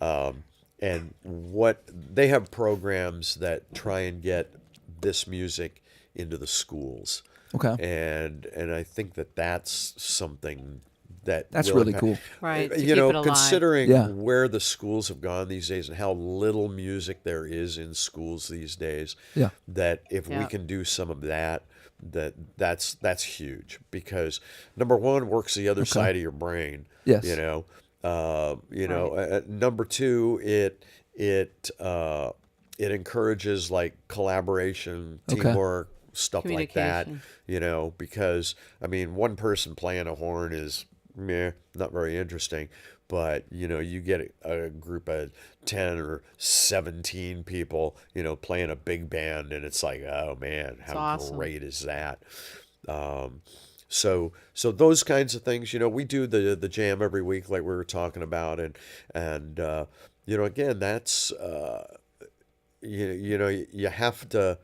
and what they have programs that try and get this music into the schools. Okay. And I think that's something That's will really impact- cool. Right, to You keep know, it alive. considering Yeah. where the schools have gone these days and how little music there is in schools these days, Yeah. that if we Yeah. can do some of that's huge, because number one, works the other side of your brain. Yes. You know, number two, it encourages like collaboration, Okay. teamwork, stuff like that. Communication. You know, because I mean, one person playing a horn is not very interesting. But you know, you get a group of 10 or 17 people, you know, playing a big band, and it's like, oh man, how awesome. great is that? So those kinds of things, you know, we do the jam every week, like we were talking about, and you know, again, that's you know, you have to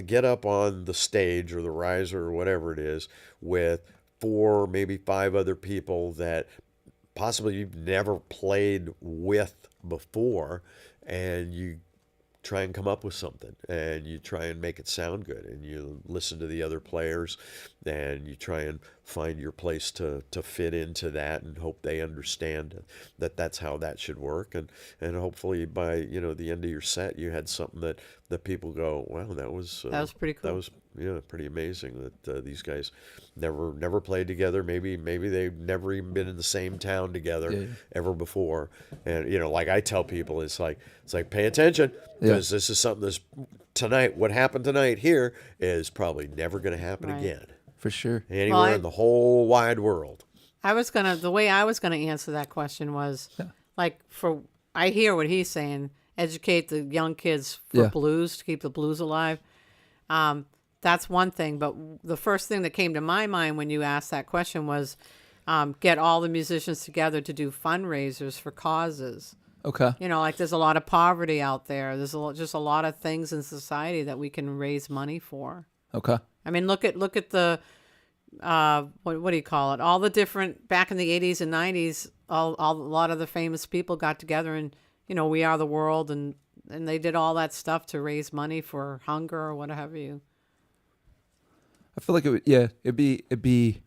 get up on the stage or the riser or whatever it is with 4, maybe 5 other people that possibly you've never played with before, and you try and come up with something, and you try and make it sound good, and you listen to the other players, and you try and find your place to fit into that, and hope they understand that that's how that should work, and hopefully by, you know, the end of your set you had something that people go, wow, that was pretty cool. that was pretty amazing that these guys never played together. Maybe they've never even been in the same town together ever before. And you know, like I tell people, it's like pay attention, because this is something that's tonight. What happened tonight here is probably never going to happen Right. again For sure. anywhere in the whole wide world. The way I was gonna answer that question was, like, I hear what he's saying. Educate the young kids for blues, to keep the blues alive. That's one thing. But the first thing that came to my mind when you asked that question was, get all the musicians together to do fundraisers for causes. Okay. You know, like there's a lot of poverty out there. There's just a lot of things in society that we can raise money for. Okay. I mean, look at the what do you call it? All the different, back in the 80s and 90s, a lot of the famous people got together, and you know, We Are the World, and they did all that stuff to raise money for hunger or what have you. I feel like it'd be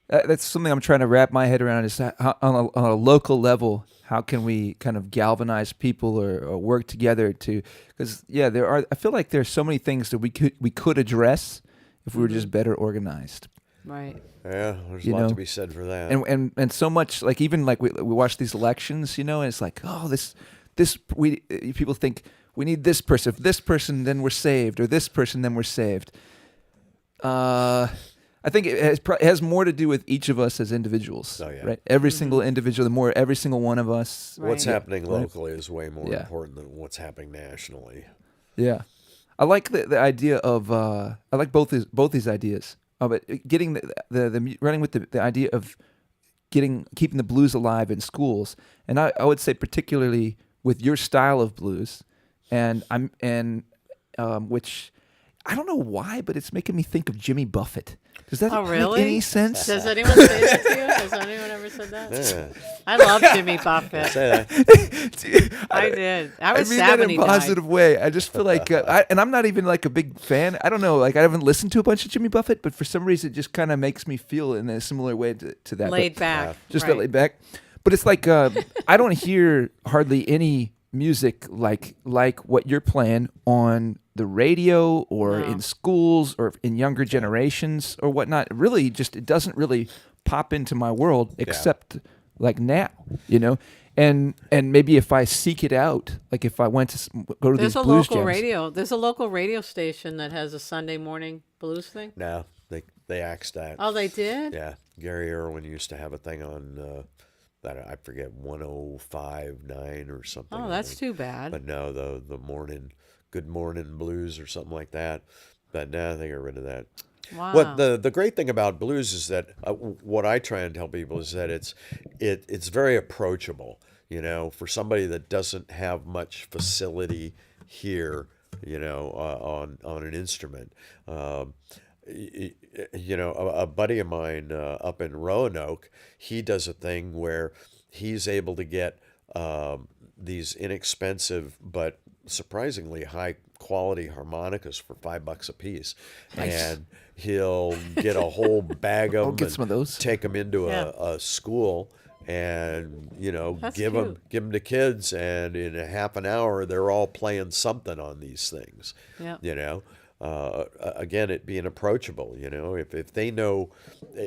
that's something I'm trying to wrap my head around, is how, on a local level, how can we kind of galvanize people or work together to, because I feel like there's so many things that we could address if we were just better organized. Right. Yeah, there's a You lot know? to be said for that. And so much, like, even like we watch these elections, you know, and it's like, oh, people think we need this person. If this person, then we're saved, or this person, then we're saved. I think it has more to do with each of us as individuals. Oh, yeah. Right. Every single individual, every single one of us. Right. What's happening Right. locally is way more Yeah. important than what's happening nationally. Yeah, I like the idea of I like both these ideas. But getting the running with the idea of keeping the blues alive in schools, and I would say particularly with your style of blues, and which I don't know why, but it's making me think of Jimmy Buffett. Does that make really? any sense? Does anyone say that to you? Has anyone ever said that? Yeah. I love Jimmy Buffett. Say that. I did. I was mean sad that when in he a died. positive way. I just feel like, and I'm not even like a big fan. I don't know, like I haven't listened to a bunch of Jimmy Buffett, but for some reason, it just kind of makes me feel in a similar way to that. Laid But back. just right. that laid back. But it's like I don't hear hardly any music like what you're playing on the radio or No. in schools or in younger generations or whatnot. Really, it doesn't really pop into my world except like now, you know. And maybe if I seek it out, like if I went to go to There's these a blues local jams. radio. There's a local radio station that has a Sunday morning blues thing. No, they axed that. Oh, they did? Yeah, Gary Irwin used to have a thing on that I forget 105.9 or something. Oh, I that's think. too bad. But no, the morning Good Morning Blues or something like that. But no, they got rid of that. Wow. What the great thing about blues is that what I try and tell people is that it's very approachable. You know, for somebody that doesn't have much facility here, you know, on an instrument. You know, a buddy of mine up in Roanoke, he does a thing where he's able to get these inexpensive but surprisingly high quality harmonicas for $5 a piece, and he'll get a whole bag of I'll them get and some of those. take them into Yeah. a school, and you know, That's give them cute. to kids, and in a half an hour they're all playing something on these things. Yeah. You know, again, it being approachable. You know, if they know,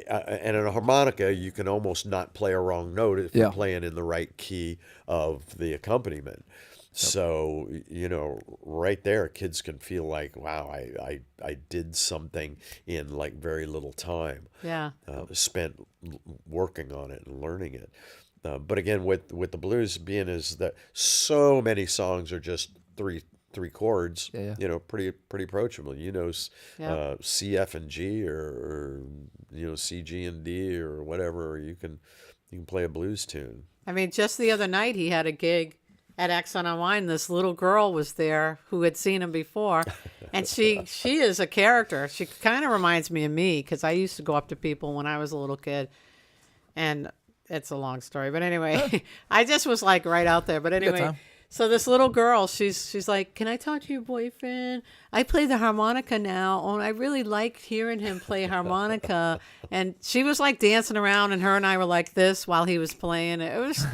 and in a harmonica you can almost not play a wrong note if Yeah. you're playing in the right key of the accompaniment. So, you know, right there, kids can feel like, wow, I did something in like very little time. Yeah. Spent working on it and learning it. But again, with the blues being is that so many songs are just three chords. Yeah. You know, pretty approachable. You know, Yeah. C, F, and G, or you know, C, G, and D, or whatever. Or you can play a blues tune. I mean, just the other night he had a gig at Axon on Wine. This little girl was there who had seen him before, and she is a character. She kind of reminds me of me because I used to go up to people when I was a little kid, and it's a long story. But anyway, I just was like right out there. But anyway, time. so this little girl, she's like, "Can I talk to your boyfriend? I play the harmonica now, and I really like hearing him play harmonica." And she was like dancing around, and her and I were like this while he was playing. It was,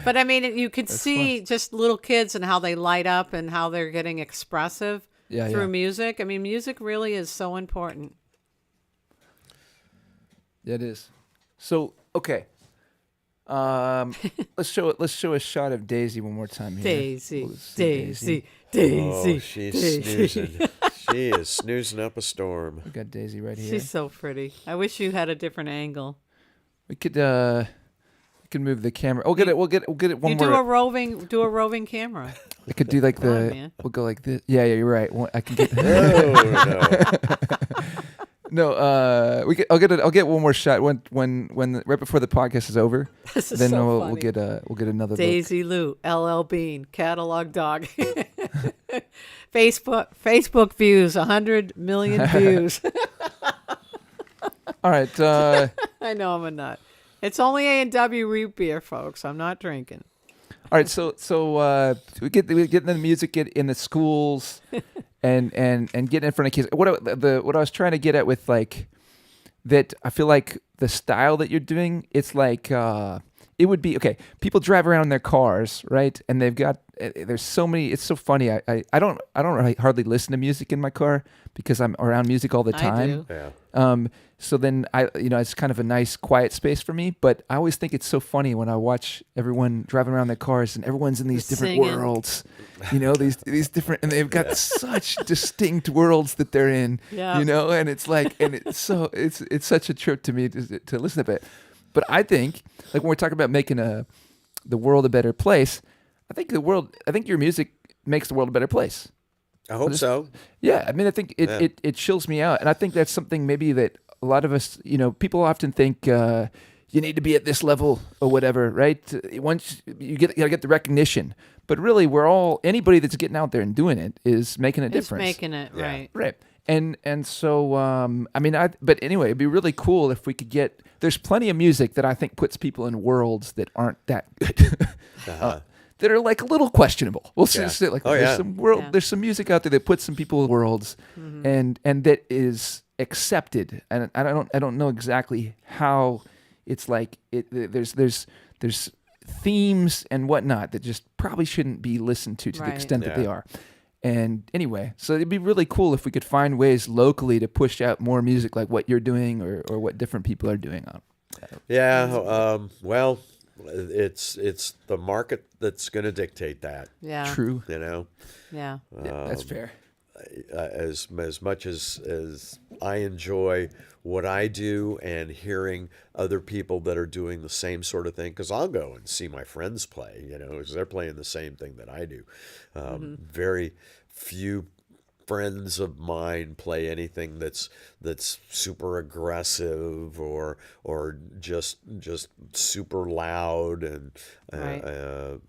but I mean, you could see just little kids and how they light up and how they're getting expressive through music. I mean, music really is so important. Yeah, it is. So okay. Let's show a shot of Daisy one more time here. Daisy, We'll see Oh, she's snoozing. She is snoozing up a storm. We got Daisy right here. She's so pretty. I wish you had a different angle. We could move the camera. We'll get it one You more. do a roving camera. I could do like Come on, the. man. We'll go like this. Yeah, you're right. I can get. No, no. No, I'll get one more shot when right before the podcast is over. This is Then so we'll funny. get another look. Daisy Lou, LL Bean, catalog dog. Facebook views, 100 million views. All right. I know I'm a nut. It's only A&W root beer, folks. I'm not drinking. All right, so we get in the music, get in the schools, and get in front of kids. What I was trying to get at with like that, I feel like the style that you're doing, it's like it would be okay. People drive around in their cars, right? And they've got there's so many. It's so funny. I don't really hardly listen to music in my car because I'm around music all the time. I do. Yeah. So then it's kind of a nice quiet space for me. But I always think it's so funny when I watch everyone driving around their cars and everyone's in these different Singing. worlds. These different, and they've got such distinct worlds that they're in. Yeah. And it's like, and it's so it's such a trip to me to listen to it. But I think, like when we're talking about making the world a better place, I think your music makes the world a better place. I hope so. Yeah, I mean, I think it chills me out, and I think that's something maybe that a lot of us, people often think you need to be at this level or whatever, right? Once you gotta get the recognition, but really, anybody that's getting out there and doing it is making a difference. It's making it, right. Right. And so, but anyway, it'd be really cool if we could get, there's plenty of music that I think puts people in worlds that aren't that good, that are like a little questionable. We'll just say there's some music out there that puts some people in worlds and that is accepted. And I don't know exactly how it's like there's themes and whatnot that just probably shouldn't be listened to the extent that they are. And anyway, so it'd be really cool if we could find ways locally to push out more music like what you're doing or what different people are doing. Well, it's the market that's going to dictate that. Yeah. True. Yeah. That's fair. As much as I enjoy what I do and hearing other people that are doing the same sort of thing, because I'll go and see my friends play, because they're playing the same thing that I do. Very few friends of mine play anything that's super aggressive or just super loud and the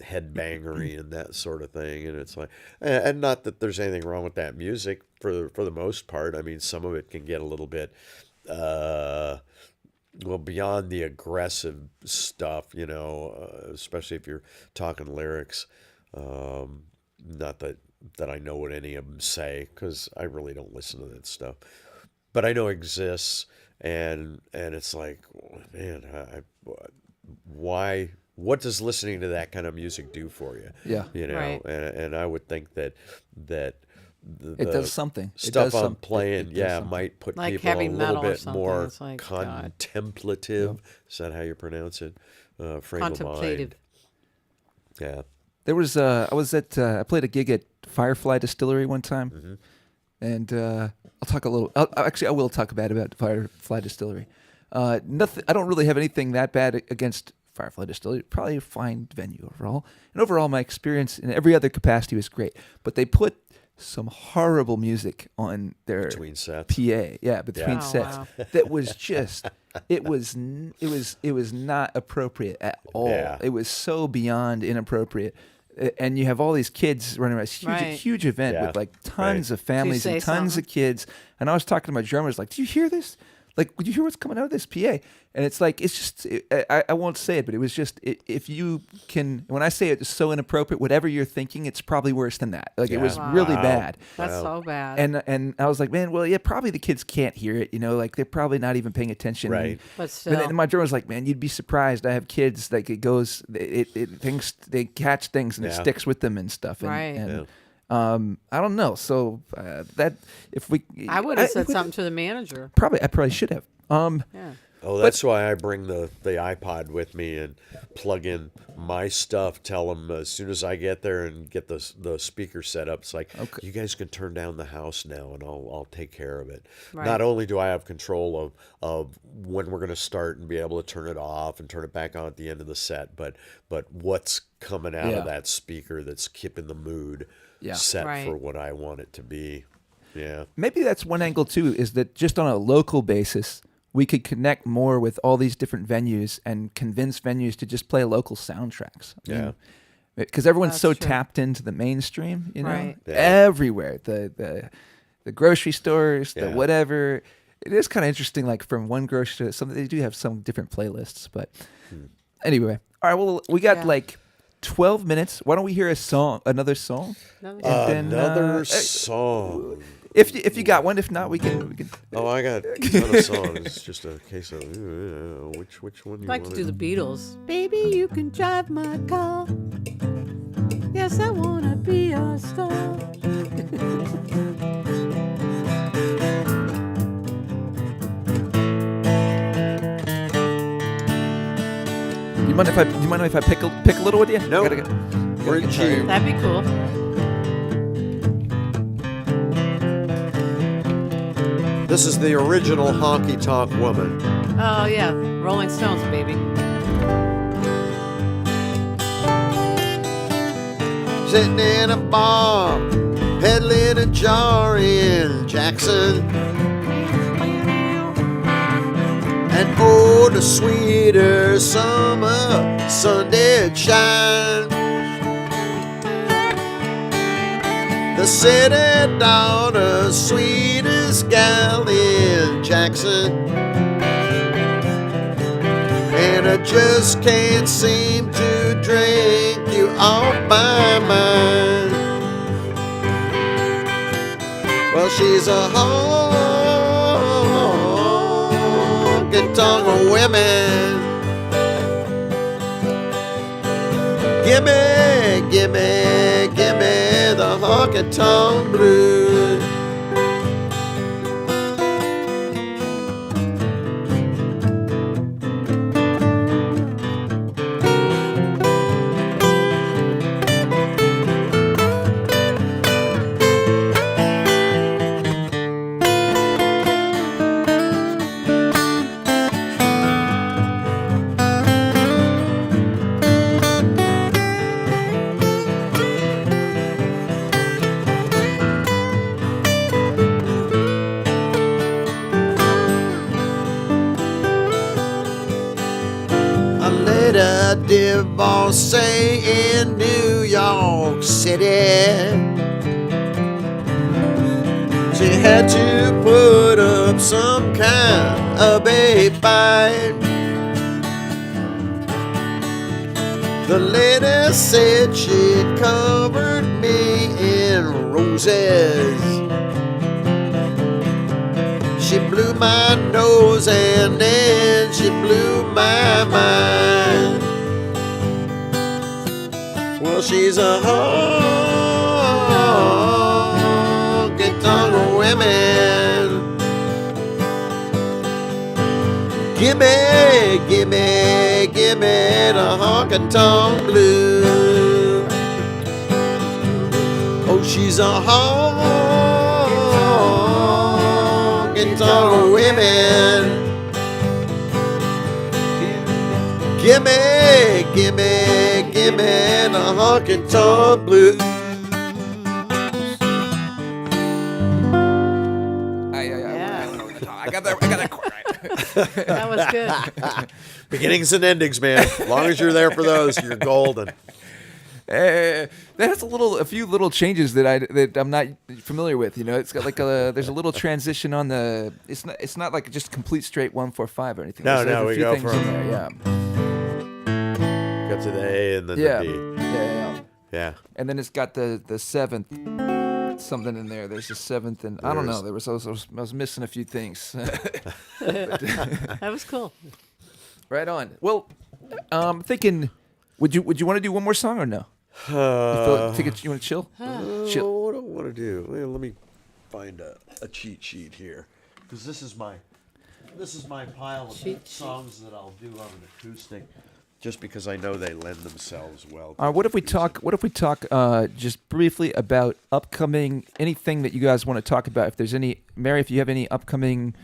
headbangery and that sort of thing. And it's like, and not that there's anything wrong with that music for the most part. I mean, some of it can get a little bit beyond the aggressive stuff, especially if you're talking lyrics. Not that I know what any of them say, because I really don't listen to that stuff, but I know it exists, and it's like, man, why? What does listening to that kind of music do for you? Yeah, Right. And I would think that it does something. Stuff I'm playing, might put Like people heavy a metal little or bit something. more It's like, contemplative. Is that how you pronounce it? Frame Contemplative. of mind. Yeah. There was I played a gig at Firefly Distillery one time, and I'll talk a little. I will talk about Firefly Distillery. Nothing. I don't really have anything that bad against Firefly Distillery. Probably a fine venue overall, and overall my experience in every other capacity was great. But they put some horrible music on their Between sets. PA. Yeah, between Oh, sets. wow. That was just. It was not appropriate at all. Yeah. It was so beyond inappropriate. And you have all these kids running around. It's huge, Right. huge event Yeah. with like tons of families Did you and say tons something? of kids. And I was talking to my drummers, like, "Do you hear this? Like, did you hear what's coming out of this PA?" And it's like, it's just, I won't say it, but it was just, if you can, when I say it's so inappropriate, whatever you're thinking, it's probably worse than that. Like, it was Wow. really bad. That's so bad. And I was like, man, well, yeah, probably the kids can't hear it, like they're probably not even paying attention. Right. But And still. then my drummer was like, man, you'd be surprised. I have kids, like they catch things and it Yeah. sticks with them and stuff. And, Right. And, I don't know. So that if we, I would have said something to the manager. I probably should have. Yeah. Oh, that's why I bring the iPod with me and plug in my stuff. Tell them as soon as I get there and get the speaker set up, it's like, you guys can turn down the house now, and I'll take care of it. Right. Not only do I have control of when we're going to start and be able to turn it off and turn it back on at the end of the set, but what's coming out Yeah. of that speaker that's keeping the mood Yeah. set Right. for what I want it to be. Yeah. Maybe that's one angle too, is that just on a local basis, we could connect more with all these different venues and convince venues to just play local soundtracks. Yeah. Because everyone's That's so true. tapped into the mainstream, Right. Yeah. everywhere. The grocery stores, the Yeah. whatever. It is kind of interesting, like from one grocery to some, they do have some different playlists. But anyway, all right, well, we got Yeah. like 12 minutes. Why don't we hear another song? Another- And then, Another song. If you got one, if not, we can. Oh, I got a ton of songs. It's just a case of which one do you I'd like want to do the Beatles. Baby, you can drive my car. Yes, I wanna be a star. You mind if I pick a little with you? No. We're in G. That'd be cool. This is the original Honky Tonk Woman. Oh yeah, Rolling Stones, baby. Sitting in a bar, peddling a jar in Jackson. And oh, the sweeter summer sun did shine. The city daughter, sweetest gal in Jackson. And I just can't seem to drink you off my mind. Well, she's a honky-tonk of women. Gimme, gimme, gimme the honky-tonk blues. A divorcee in New York City. She had to put up some kind of a fight. The lady said she'd covered me in roses. She blew my nose and then she blew my mind. Well, she's a honky-tonk of women. Gimme, gimme, gimme the honky-tonk blues. Oh, she's a honky-tonk of women. Gimme, gimme, gimme the honky-tonk blues. I got that chord right. That was good. Beginnings and endings, man. As long as you're there for those, you're golden. That's a few little changes that I'm not familiar with. You know, it's got like there's a little transition on the. It's not like just complete straight 1-4-5 or anything. No, There's a we few go things from in there, yeah. Got to the A and then Yeah. the D. Yeah. Yeah. And then it's got the seventh something in there. There's a seventh, and I don't know. I was missing a few things. That was cool. Right on. Well, I'm thinking, would you want to do one more song or no? You want to chill? Chill. What do I want to do? Well, let me find a cheat sheet here, because this is my pile of songs that I'll do on an acoustic, just because I know they lend themselves well. What if we talk just briefly about upcoming anything that you guys want to talk about? If there's any, Mary, if you have any upcoming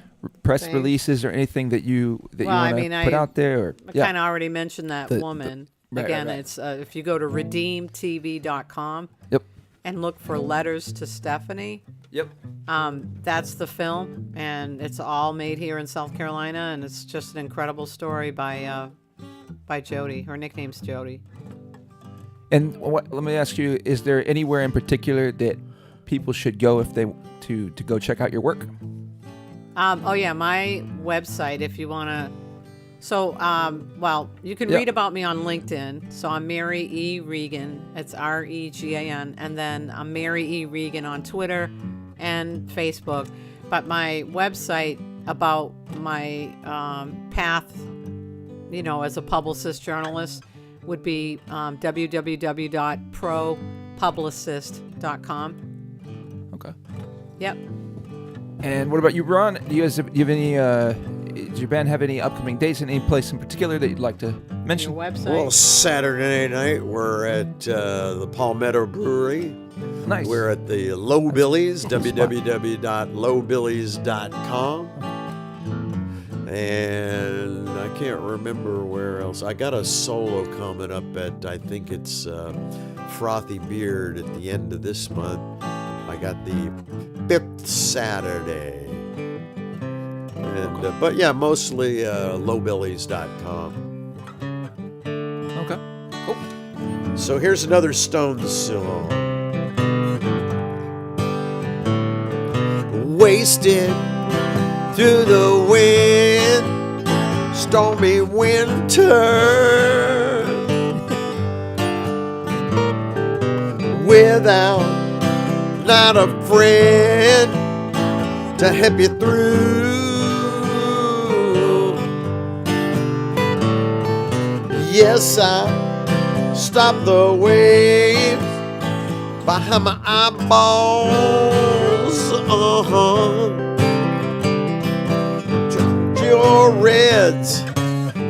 press Thanks. releases or anything that you want to put out there, or I kind of already mentioned that woman. right, Again, right. it's if you go to redeemtv.com Yep. and look for Letters to Stephanie. Yep. That's the film, and it's all made here in South Carolina, and it's just an incredible story by Jody. Her nickname's Jody. And let me ask you: is there anywhere in particular that people should go if they to go check out your work? Oh yeah, my website. If you want to, well, you can read about me on LinkedIn. So I'm Mary E. Regan. It's Regan, and then I'm Mary E. Regan on Twitter, and Facebook. But my website about my path, as a publicist journalist would be www.propublicist.com. Okay. Yep. And what about you, Ron? Do you have any? Does your band have any upcoming dates in any place in particular that you'd like to mention? Your website. Well, Saturday night we're at the Palmetto Brewery. Nice. We're at the Low Billies, www.lowbillies.com. And I can't remember where else. I got a solo coming up at, I think it's Frothy Beard at the end of this month. I got the 5th Saturday. And, but yeah, mostly lowbillies.com. Okay. Cool. So here's another Stones song. Wasted through the wind, stormy winter, without not a friend to help you through. Yes, I stopped the waves behind my eyeballs. Drop your reds,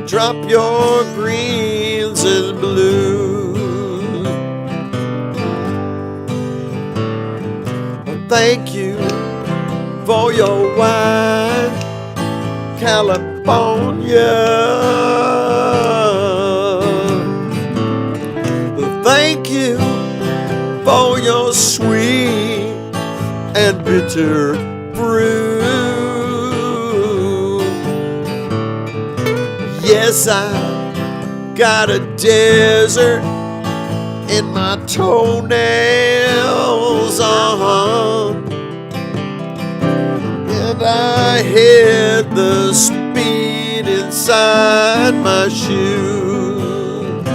drop your greens and blues. Thank you for your wine, California. Thank you for your sweet and bitter brew. Yes, I got a desert in my toenails, and I hid the speed inside my shoes.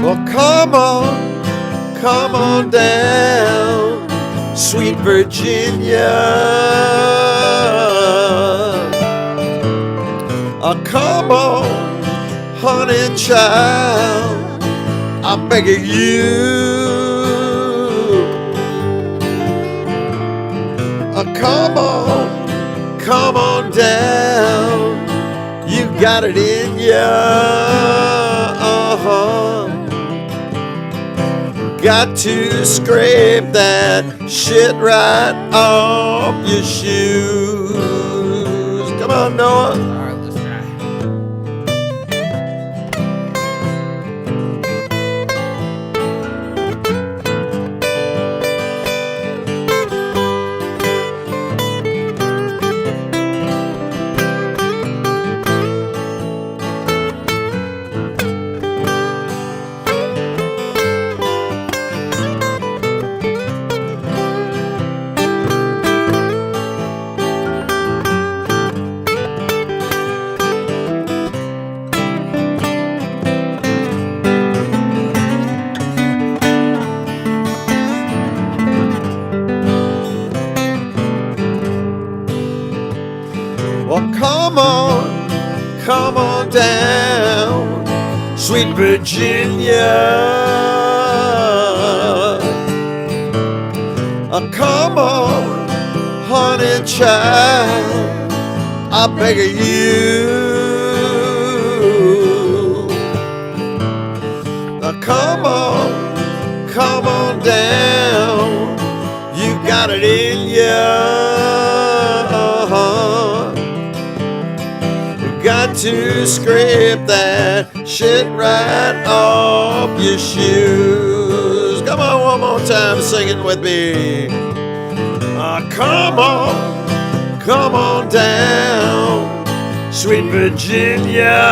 Well, come on down, sweet Virginia. Come on, honey child, I beg of you. Come on down, you got it in ya. Got to scrape that shit right off your shoes. Come on, Noah. All right, let's try. Well, come on down, sweet Virginia. Come on, honey child, I beg of you. Come on down, you got it in ya. Got to scrape that shit right off your shoes. Come on, one more time, sing it with me. Come on down, sweet Virginia.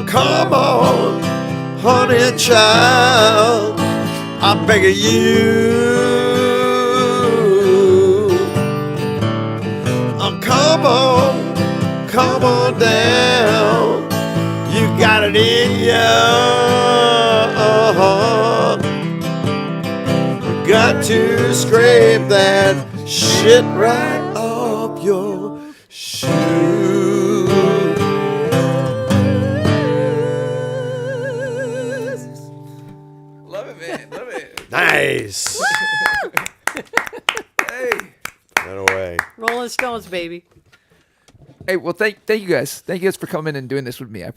Come on, honey child, I beg of you. Come on down, you got it in ya. Got to scrape that shit right off your shoe. Love it, man. Love it. Nice. Hey. Right away. Rolling Stones, baby. Hey, well, thank you guys. Thank you guys for coming and doing this with me. I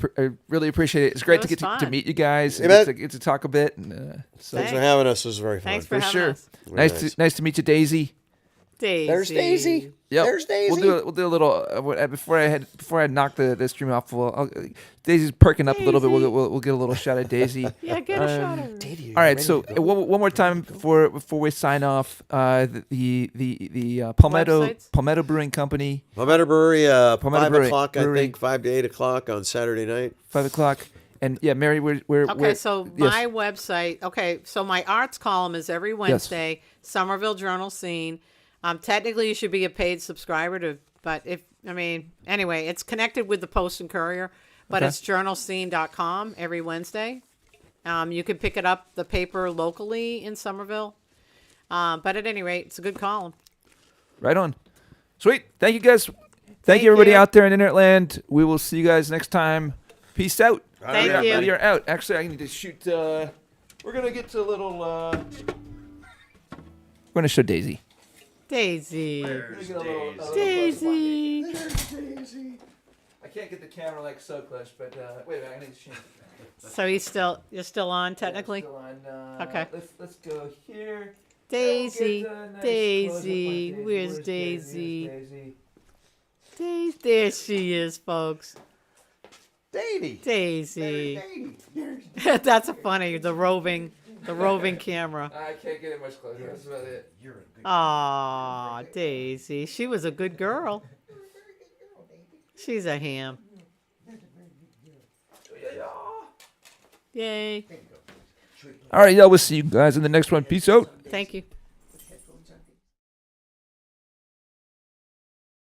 really appreciate it. It's great It to was get to fun. meet you guys. You And bet. get to talk a bit. And, so Thanks for Thanks. having us. It was very fun. Thanks for for having sure. us. Very Nice to meet you, Daisy. Daisy. There's Daisy. Yep. There's Daisy. We'll do a little before I knock the stream off. Daisy's perking up a little bit. We'll get a little shot at Daisy. Yeah, get a shot of her. Davey, All right, so one more time before we sign off, the Palmetto Websites? Palmetto Brewing Company, Palmetto Brewery, Palmetto 5 Brewery- o'clock, I Brewery. think, 5 to 8 o'clock on Saturday night. 5:00, and yeah, Mary, we're Okay, so yes. my website. Okay, so my arts column is every Wednesday. Somerville Journal Scene. Technically, you should be a paid subscriber to, but anyway, it's connected with the Post and Courier, but Okay. it's journalscene.com every Wednesday. You can pick it up, the paper locally in Somerville. But at any rate, it's a good column. Right on. Sweet. Thank you guys. Thank Thank you, everybody you. out there in Internet Land. We will see you guys next time. Peace out. Thank you. We are out. Actually, I need to shoot. We're gonna get to a little. We're gonna show Daisy. Daisy. Daisy. Daisy. I can't get the camera like so close, but wait a minute. I need to change. So you're still on technically? Still on, Okay. Let's go here. Daisy. Get a nice Daisy. close-up on Where's Where's Daisy? Daisy? Daisy. There she is, folks. Davey. Daisy. That's funny. The roving camera. I can't get it much closer. That's about it. Aw, Daisy. She was a good girl. She's a ham. Yay. All right, yeah, we'll see you guys in the next one. Peace out. Thank you.